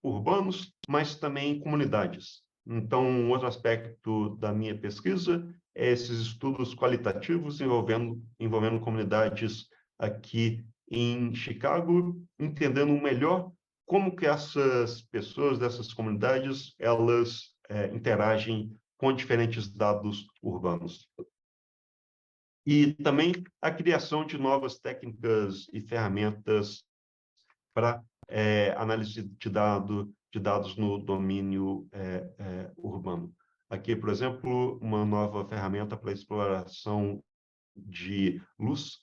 urbanos, mas também comunidades. Então, um outro aspecto da minha pesquisa é esses estudos qualitativos envolvendo comunidades aqui em Chicago, entendendo melhor como que essas pessoas dessas comunidades elas interagem com diferentes dados urbanos. E também a criação de novas técnicas e ferramentas para análise de dados no domínio urbano. Aqui, por exemplo, uma nova ferramenta para exploração de luz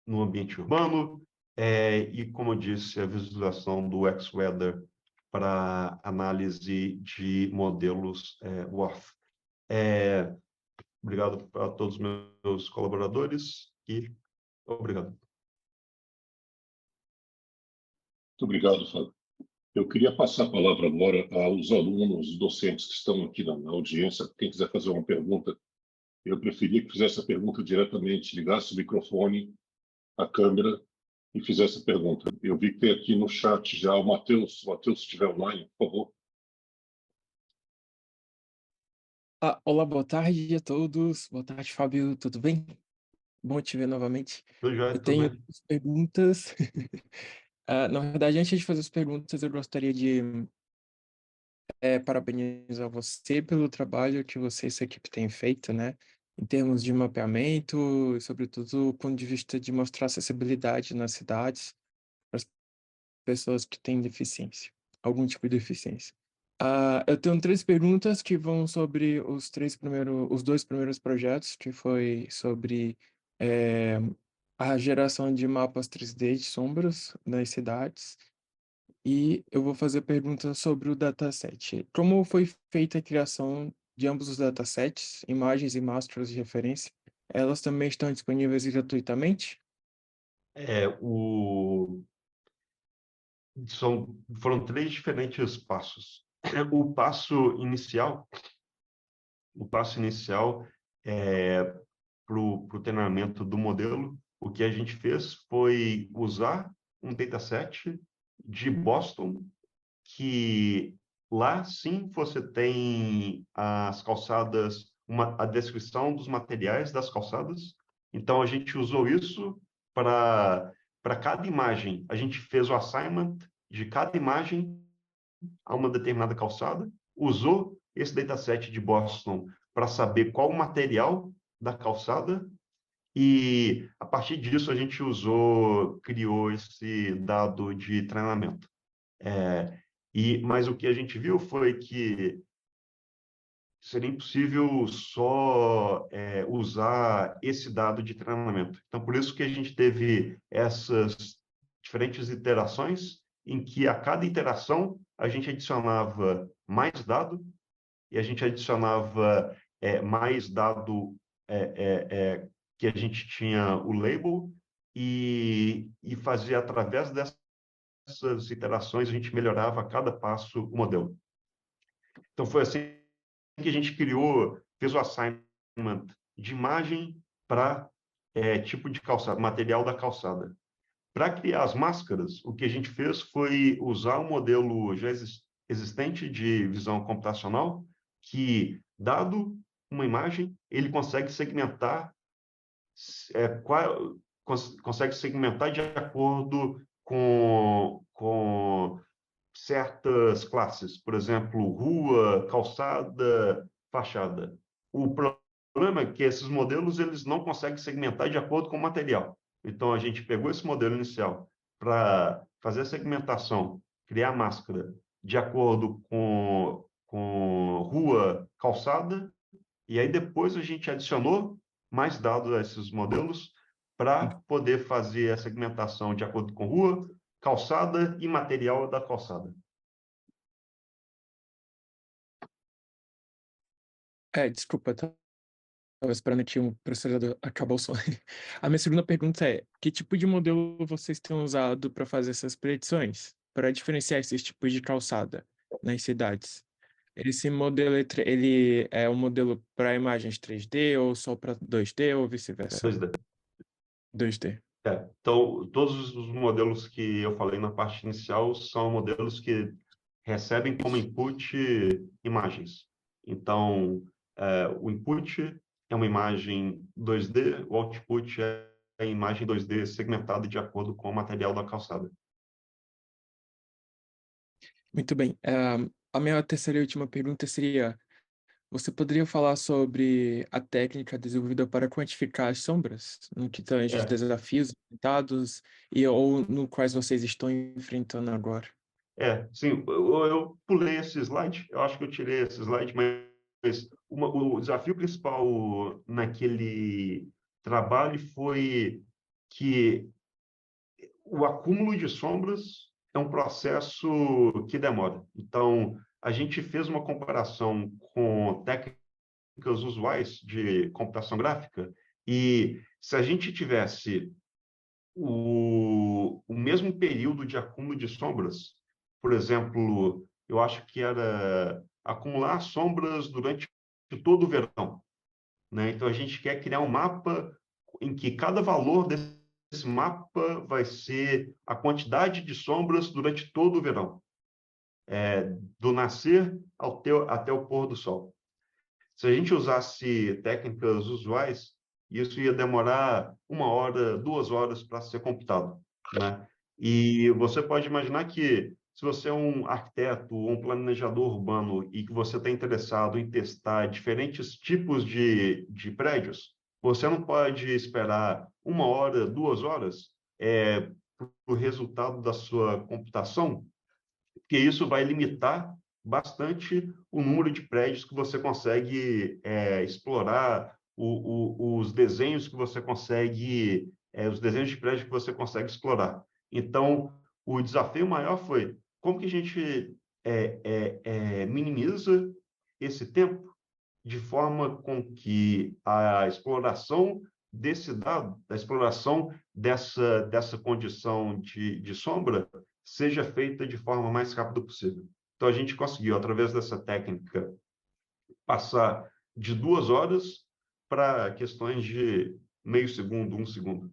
no ambiente urbano e, como eu disse, a visualização do Xweather para análise de modelos WRF. Obrigado a todos os meus colaboradores e obrigado. Muito obrigado, Fábio. Eu queria passar a palavra agora aos alunos, docentes que estão aqui na audiência. Quem quiser fazer uma pergunta, eu preferia que fizesse a pergunta diretamente, ligasse o microfone, a câmera e fizesse a pergunta. Eu vi que tem aqui no chat já o Matheus. Matheus, se estiver online, por favor. Olá, boa tarde a todos. Boa tarde, Fábio. Tudo bem? Bom te ver novamente. Tudo jóia, Eu tudo tenho bem? duas perguntas. Na verdade, antes de fazer as perguntas, eu gostaria de parabenizar você pelo trabalho que você e sua equipe têm feito, né? Em termos de mapeamento, e sobretudo do ponto de vista de mostrar acessibilidade nas cidades para as pessoas que têm deficiência, algum tipo de deficiência. Eu tenho três perguntas que vão sobre os dois primeiros projetos, que foi sobre eh, a geração de mapas 3D de sombras nas cidades. E eu vou fazer perguntas sobre o dataset. Como foi feita a criação de ambos os datasets, imagens e mastros de referência? Elas também estão disponíveis gratuitamente? É, o... Foram três diferentes passos. O passo inicial, o passo inicial é para o treinamento do modelo, o que a gente fez foi usar um dataset de Boston, que lá sim você tem as calçadas, a descrição dos materiais das calçadas. Então a gente usou isso para cada imagem. A gente fez o assignment de cada imagem a uma determinada calçada, usou esse dataset de Boston para saber qual o material da calçada e, a partir disso, a gente criou esse dado de treinamento. Mas o que a gente viu foi que seria impossível só usar esse dado de treinamento. Então, por isso que a gente teve essas diferentes iterações, em que a cada iteração a gente adicionava mais dado e a gente adicionava mais dado que a gente tinha o label e fazia através dessas iterações a gente melhorava a cada passo o modelo. Então foi assim que a gente fez o assignment de imagem para tipo de calçada, material da calçada. Para criar as máscaras, o que a gente fez foi usar um modelo já existente de visão computacional, que, dado uma imagem, ele consegue segmentar, consegue segmentar de acordo com certas classes, por exemplo, rua, calçada, fachada. O problema é que esses modelos eles não conseguem segmentar de acordo com o material. Então, a gente pegou esse modelo inicial para fazer a segmentação, criar a máscara de acordo com rua, calçada, e aí depois a gente adicionou mais dados a esses modelos para poder fazer a segmentação de acordo com rua, calçada e material da calçada. Desculpa, estava esperando que o processador acabou o som. A minha segunda pergunta é: que tipo de modelo vocês têm usado para fazer essas predições? Para diferenciar esses tipos de calçada nas cidades? Esse modelo, ele é um modelo para imagens 3D ou só para 2D ou vice-versa? 2D. 2D. Então, todos os modelos que eu falei na parte inicial são modelos que recebem como input imagens. Então, o input é uma imagem 2D, o output é a imagem 2D segmentada de acordo com o material da calçada. Muito bem. A minha terceira e última pergunta seria: você poderia falar sobre a técnica desenvolvida para quantificar as sombras, no que tange os É, desafios enfrentados ou no quais vocês estão enfrentando agora? sim, eu pulei esse slide, eu acho que eu tirei esse slide, mas o desafio principal naquele trabalho foi que o acúmulo de sombras é um processo que demora. Então, a gente fez uma comparação com técnicas usuais de computação gráfica e se a gente tivesse o mesmo período de acúmulo de sombras, por exemplo, eu acho que era acumular sombras durante todo o verão, né? Então, a gente quer criar um mapa em que cada valor desse mapa vai ser a quantidade de sombras durante todo o verão, do nascer até o pôr do sol. Se a gente usasse técnicas usuais, isso ia demorar 1 hora, 2 horas para ser computado, né? E você pode imaginar que, se você é um arquiteto ou um planejador urbano e que você está interessado em testar diferentes tipos de prédios, você não pode esperar 1 hora, 2 horas para o resultado da sua computação, porque isso vai limitar bastante o número de prédios que você consegue explorar, os desenhos que você consegue, os desenhos de prédio que você consegue explorar. Então, o desafio maior foi como que a gente minimiza esse tempo de forma com que a exploração desse dado, a exploração dessa condição de sombra, seja feita de forma mais rápida possível. Então, a gente conseguiu, através dessa técnica, passar de 2 horas para questões de meio segundo, 1 segundo.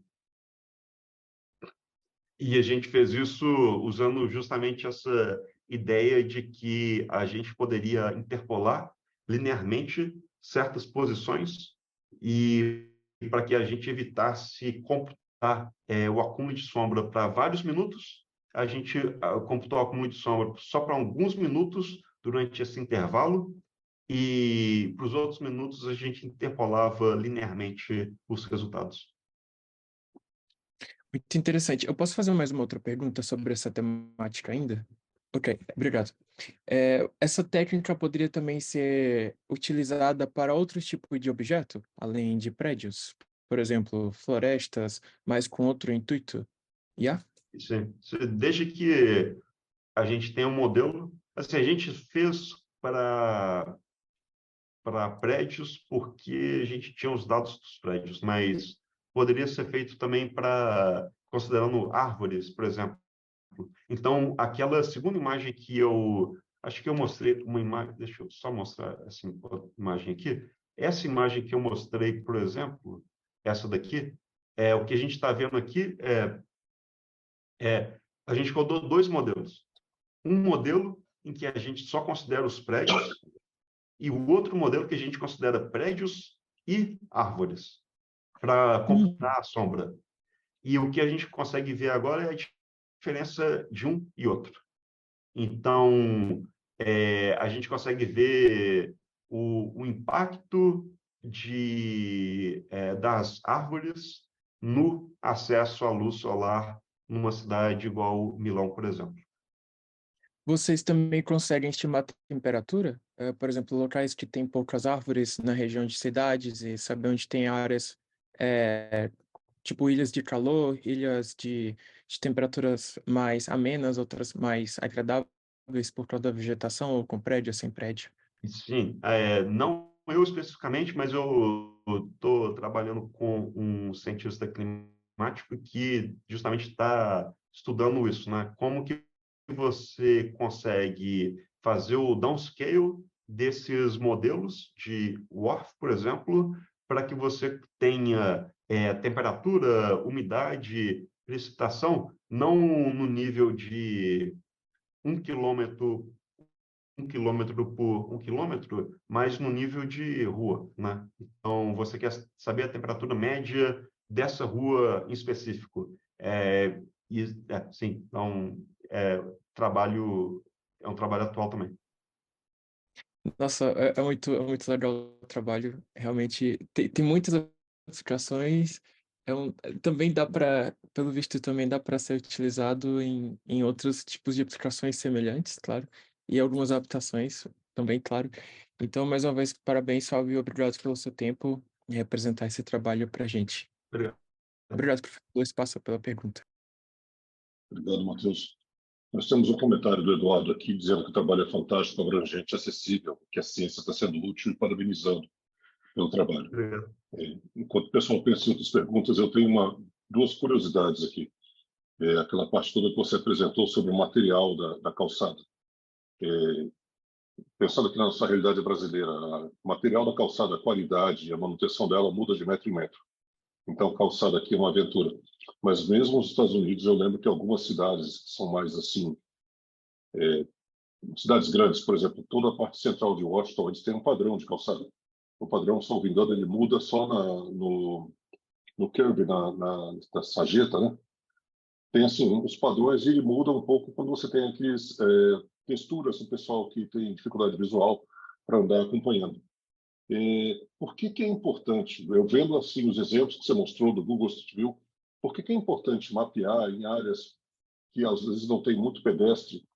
E a gente fez isso usando justamente essa ideia de que a gente poderia interpolar linearmente certas posições e para que a gente evitasse computar o acúmulo de sombra para vários minutos, a gente computou o acúmulo de sombra só para alguns minutos durante esse intervalo e para os outros minutos a gente interpolava linearmente os resultados. Muito interessante. Eu posso fazer mais uma outra pergunta sobre essa temática ainda? Ok, obrigado. Essa técnica poderia também ser utilizada para outros tipos de objeto, além de prédios? Por exemplo, florestas, mas com outro intuito? Yeah? Sim. Desde que a gente tenha um modelo, assim, a gente fez para prédios porque a gente tinha os dados dos prédios, mas poderia ser feito também para, considerando árvores, por exemplo. Então, aquela segunda imagem que acho que eu mostrei uma imagem, deixa eu só mostrar essa imagem aqui. Essa imagem que eu mostrei, por exemplo, essa daqui, o que a gente está vendo aqui a gente rodou 2 modelos. Um modelo em que a gente só considera os prédios e o outro modelo que a gente considera prédios e árvores para computar a sombra. E o que a gente consegue ver agora é a diferença de um e outro. Então, a gente consegue ver o impacto das árvores no acesso à luz solar numa cidade igual Milão, por exemplo. Vocês também conseguem estimar a temperatura? Por exemplo, locais que têm poucas árvores na região de cidades e saber onde tem áreas, tipo ilhas de calor, ilhas de temperaturas mais amenas, outras mais agradáveis por causa da vegetação ou com prédio ou sem prédio. Sim, não eu especificamente, mas eu estou trabalhando com um cientista climático que justamente está estudando isso, né? Como que você consegue fazer o downscale desses modelos de WRF, por exemplo, para que você tenha temperatura, umidade, precipitação, não no nível de 1 quilômetro por 1 quilômetro, mas no nível de rua, né? Então, você quer saber a temperatura média dessa rua em específico. Sim, então, é um trabalho atual também. Nossa, é muito legal o trabalho. Realmente, tem muitas aplicações. Também dá para, pelo visto, também dá para ser utilizado em outros tipos de aplicações semelhantes, claro. E algumas adaptações também, claro. Então, mais uma vez, parabéns, Salve, e obrigado pelo seu tempo e apresentar esse trabalho para a gente. Obrigado. Obrigado pelo espaço, pela pergunta. Obrigado, Matheus. Nós temos um comentário do Eduardo aqui dizendo que o trabalho é fantástico, abrangente, acessível, que a ciência está sendo útil e parabenizando pelo trabalho. Obrigado. Enquanto o pessoal pensa em outras perguntas, eu tenho duas curiosidades aqui. Aquela parte toda que você apresentou sobre o material da calçada. Pensando aqui na nossa realidade brasileira, o material da calçada, a qualidade e a manutenção dela muda de metro em metro. Então, calçada aqui é uma aventura. Mas mesmo nos Estados Unidos, eu lembro que algumas cidades que são mais assim, cidades grandes, por exemplo, toda a parte central de Washington, eles têm um padrão de calçada. O padrão, salvo engano, ele muda só no curve, na sarjeta, né? tem assim, os padrões ele muda um pouco quando você tem aqueles texturas do pessoal que tem dificuldade visual para andar acompanhando. Por que que é importante, eu vendo assim os exemplos que você mostrou do Google Street View, por que que é importante mapear em áreas que às vezes não tem muito pedestre,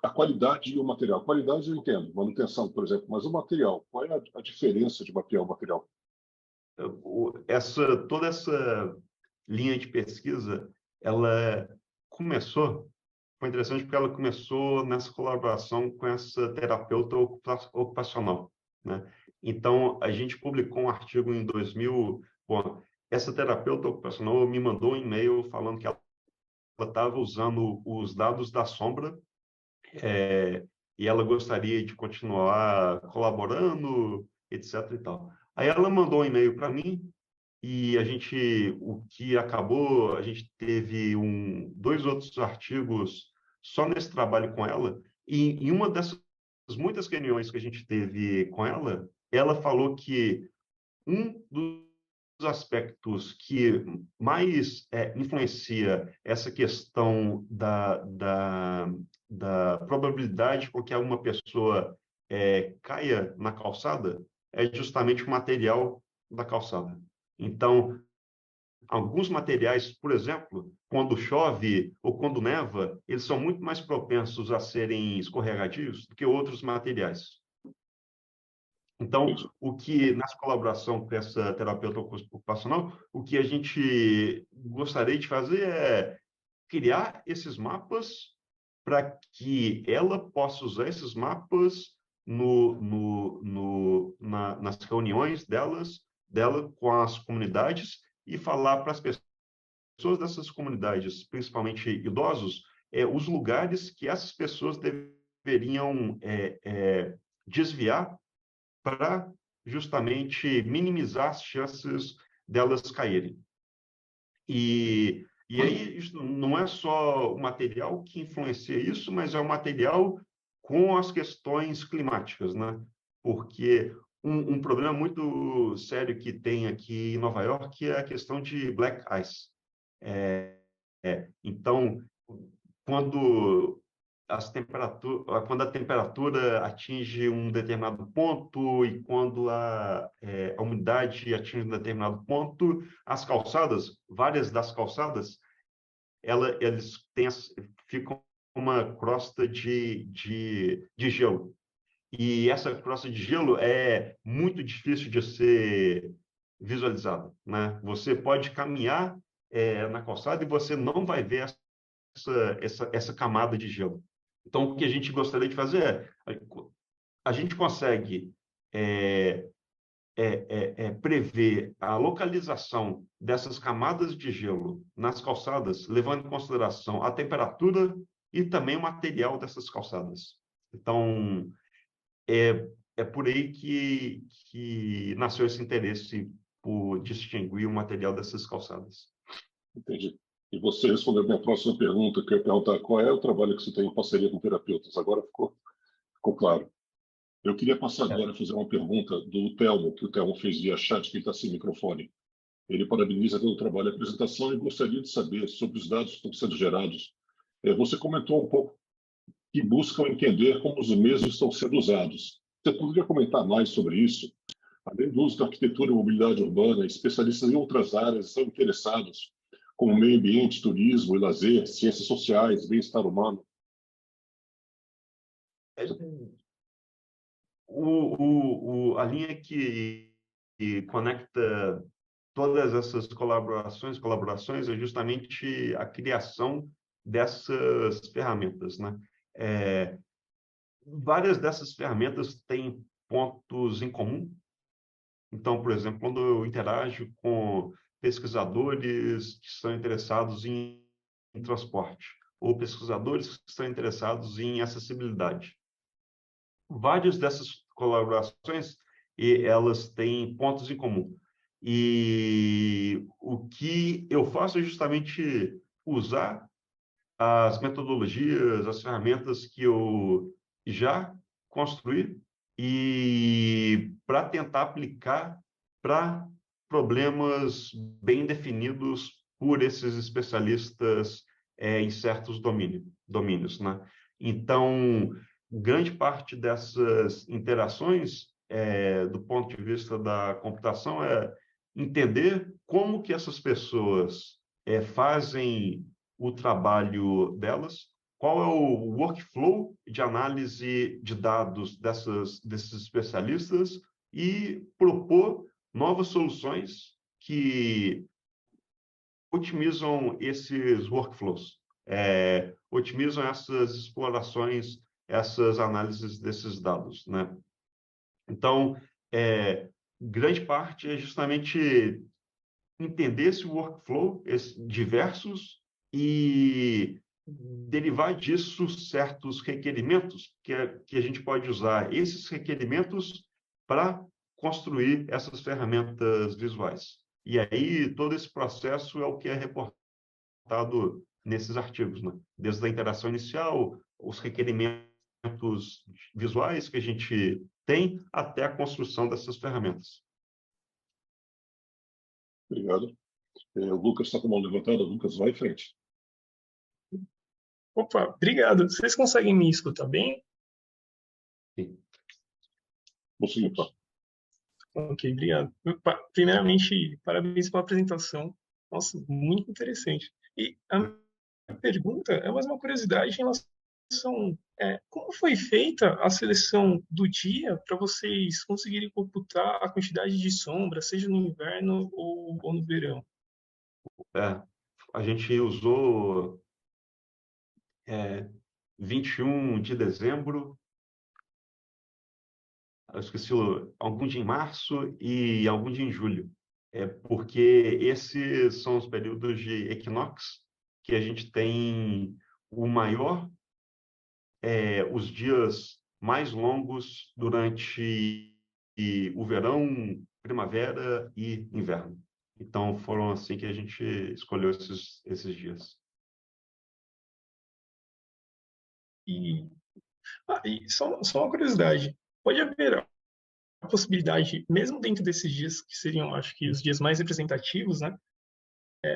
a qualidade e o material? Qualidade eu entendo, manutenção, por exemplo, mas o material, qual é a diferença de mapear o material? Toda essa linha de pesquisa, ela foi interessante porque ela começou nessa colaboração com essa terapeuta ocupacional, né? Então, a gente publicou um artigo em 2000. Bom, essa terapeuta ocupacional me mandou um e-mail falando que ela estava usando os dados da Sombra, e ela gostaria de continuar colaborando, etc. e tal. Aí ela mandou um e-mail para mim e a gente teve dois outros artigos só nesse trabalho com ela, e em uma dessas muitas reuniões que a gente teve com ela, ela falou que um dos aspectos que mais influencia essa questão da probabilidade com que uma pessoa caia na calçada é justamente o material da calçada. Então, alguns materiais, por exemplo, quando chove ou quando neva, eles são muito mais propensos a serem escorregadios do que outros materiais. Então, nessa colaboração com essa terapeuta ocupacional, o que a gente gostaria de fazer é criar esses mapas para que ela possa usar esses mapas nas reuniões dela com as comunidades e falar para as pessoas dessas comunidades, principalmente idosos, os lugares que essas pessoas deveriam desviar para justamente minimizar as chances delas caírem. E aí, isso não é só o material que influencia isso, mas é o material com as questões climáticas, né? Porque um problema muito sério que tem aqui em Nova York é a questão de black ice. Então, quando quando a temperatura atinge um determinado ponto e quando a umidade atinge um determinado ponto, várias das calçadas, ficam uma crosta de gelo. E essa crosta de gelo é muito difícil de ser visualizada, né? Você pode caminhar na calçada e você não vai ver essa camada de gelo. Então, o que a gente gostaria de fazer a gente consegue prever a localização dessas camadas de gelo nas calçadas, levando em consideração a temperatura e também o material dessas calçadas. Então, é por aí que nasceu esse interesse por distinguir o material dessas calçadas. Entendi. E você respondeu a minha próxima pergunta, que eu ia perguntar qual é o trabalho que você tem em parceria com terapeutas. Agora ficou claro. Eu queria passar agora a fazer uma pergunta do Telmo, que o Telmo fez via chat, que ele está sem microfone. Ele parabeniza pelo trabalho e apresentação e gostaria de saber sobre os dados que estão sendo gerados. Você comentou um pouco que buscam entender como os mesmos estão sendo usados. Você poderia comentar mais sobre isso? Além do uso da arquitetura e mobilidade urbana, especialistas em outras áreas estão interessados, como meio ambiente, turismo e lazer, ciências sociais, bem-estar humano. A linha que conecta todas essas colaborações é justamente a criação dessas ferramentas, né? Várias dessas ferramentas têm pontos em comum. Então, por exemplo, quando eu interajo com pesquisadores que estão interessados em transporte ou pesquisadores que estão interessados em acessibilidade, várias dessas colaborações elas têm pontos em comum. E o que eu faço é justamente usar as metodologias, as ferramentas que eu já construí e para tentar aplicar para problemas bem definidos por esses especialistas em certos domínios, né? Então, grande parte dessas interações, do ponto de vista da computação, é entender como que essas pessoas fazem o trabalho delas, qual é o workflow de análise de dados desses especialistas e propor novas soluções que otimizam esses workflows, otimizam essas explorações, essas análises desses dados, né? Então, grande parte é justamente entender esse workflow, diversos, e derivar disso certos requerimentos que a gente pode usar esses requerimentos para construir essas ferramentas visuais. E aí, todo esse processo é o que é reportado nesses artigos, né? Desde a interação inicial, os requerimentos visuais que a gente tem, até a construção dessas ferramentas. Obrigado. O Lucas está com a mão levantada. Lucas, vai em frente. Opa, obrigado. Vocês conseguem me escutar bem? Sim. Conseguimos. Ok, obrigado. Primeiramente, parabéns pela apresentação. Nossa, muito interessante. E a minha pergunta é mais uma curiosidade em relação como foi feita a seleção do dia para vocês conseguirem computar a quantidade de sombra, seja no inverno ou no verão? A gente usou 21 de dezembro, eu esqueci, algum dia em março e algum dia em julho, porque esses são os períodos de equinox que a gente tem o maior, os dias mais longos durante o verão, primavera e inverno. Então, foram assim que a gente escolheu esses dias. E só uma curiosidade, pode haver a possibilidade, mesmo dentro desses dias, que seriam, acho que, os dias mais representativos, né?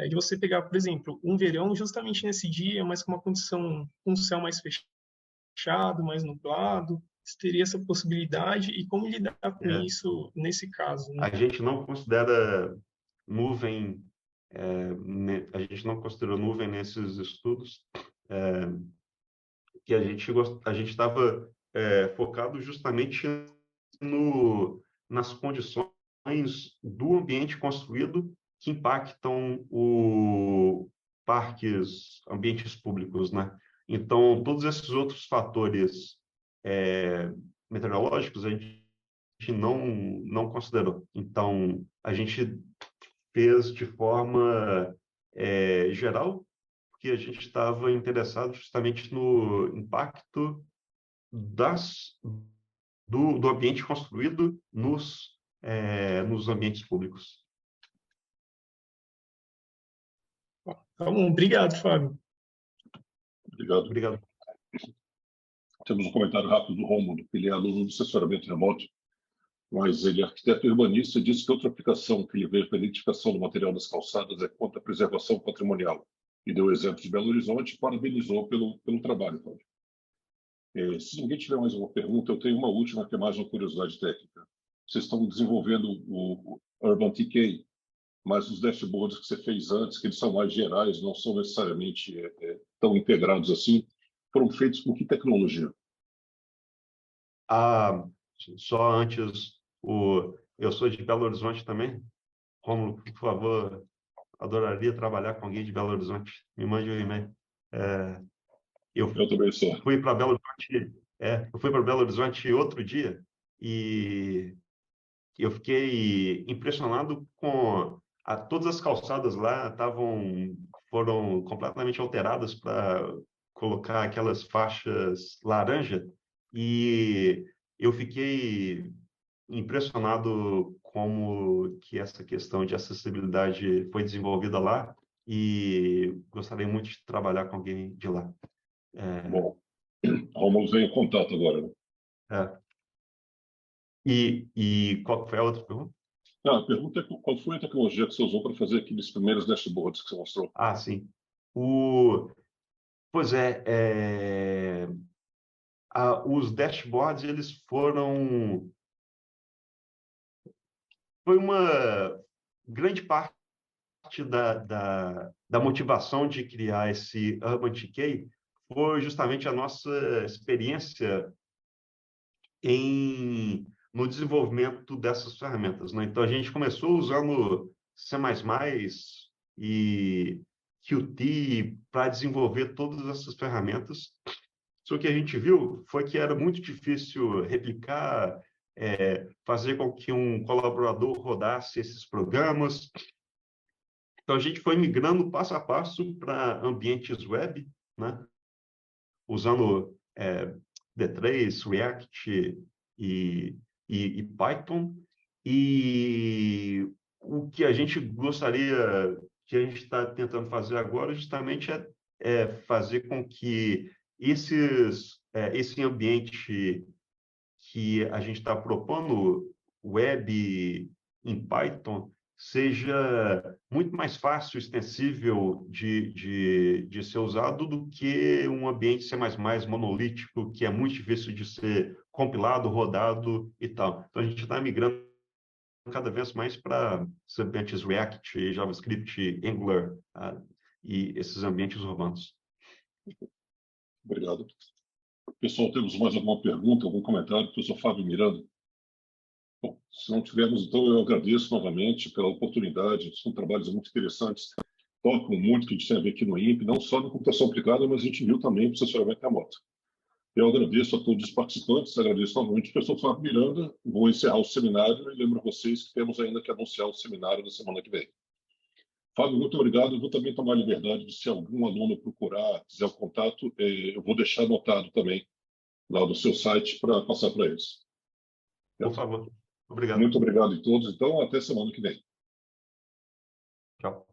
De você pegar, por exemplo, um verão justamente nesse dia, mas com uma condição, um céu mais fechado, mais nublado, você teria essa possibilidade e como lidar com isso nesse caso, né? A gente não considera nuvem, a gente não considerou nuvem nesses estudos, que a gente estava focado justamente nas condições do ambiente construído que impactam ambientes públicos, né? Então, todos esses outros fatores meteorológicos a gente não considerou. Então, a gente fez de forma geral, porque a gente estava interessado justamente no impacto do ambiente construído nos ambientes públicos. Tá bom, obrigado, Fábio. Obrigado. Temos um comentário rápido do Rômulo. Ele é aluno do assessoramento remoto, mas ele é arquiteto urbanista e disse que outra aplicação que ele vê para a identificação do material das calçadas é contra a preservação patrimonial. E deu o exemplo de Belo Horizonte e parabenizou pelo trabalho, Fábio. Se ninguém tiver mais uma pergunta, eu tenho uma última, que é mais uma curiosidade técnica. Vocês estão desenvolvendo o Urban TK, mas os dashboards que você fez antes, que eles são mais gerais, não são necessariamente tão integrados assim, foram feitos com que tecnologia? Só antes, eu sou de Belo Horizonte também. Romulo, por favor, adoraria trabalhar com alguém de Belo Horizonte. Me mande um e-mail. Eu também sou. Fui para Belo Horizonte. Eu fui para Belo Horizonte outro dia e eu fiquei impressionado com todas as calçadas lá foram completamente alteradas para colocar aquelas faixas laranja, e eu fiquei impressionado como que essa questão de acessibilidade foi desenvolvida lá, e gostaria muito de trabalhar com alguém de lá. Bom, Romulo vem em contato agora, né? E qual foi a outra pergunta? Não, a pergunta é qual foi a tecnologia que você usou para fazer aqueles primeiros dashboards que você mostrou? Ah, sim. Pois os dashboards, eles foram... Foi uma grande parte da motivação de criar esse Urban TK foi justamente a nossa experiência no desenvolvimento dessas ferramentas, né? Então, a gente começou usando C++ e Qt para desenvolver todas essas ferramentas. Só que a gente viu foi que era muito difícil replicar, fazer com que um colaborador rodasse esses programas. Então, a gente foi migrando passo a passo para ambientes web, né? Usando D3, React e Python. E o que a gente gostaria, que a gente está tentando fazer agora, justamente é fazer com que esse ambiente que a gente está propondo, web em Python, seja muito mais fácil, extensível de ser usado do que um ambiente C++ monolítico, que é muito difícil de ser compilado, rodado e tal. Então, a gente está migrando cada vez mais para os ambientes React, JavaScript, Angular, e esses ambientes urbanos. Obrigado. Pessoal, temos mais alguma pergunta, algum comentário? Professor Fábio Miranda. Bom, se não tivermos, então, eu agradeço novamente pela oportunidade. São trabalhos muito interessantes, tocam muito o que a gente tem a ver aqui no INPE, não só na computação aplicada, mas a gente viu também o processamento remoto. Eu agradeço a todos os participantes, agradeço novamente o professor Fábio Miranda. Vou encerrar o seminário e lembro a vocês que temos ainda que anunciar o seminário na semana que vem. Fábio, muito obrigado. Eu vou também tomar a liberdade de, se algum aluno procurar, quiser o contato, eu vou deixar anotado também lá do seu site para passar para eles. Por favor. Obrigado. Muito obrigado a todos. Então, até semana que vem. Tchau.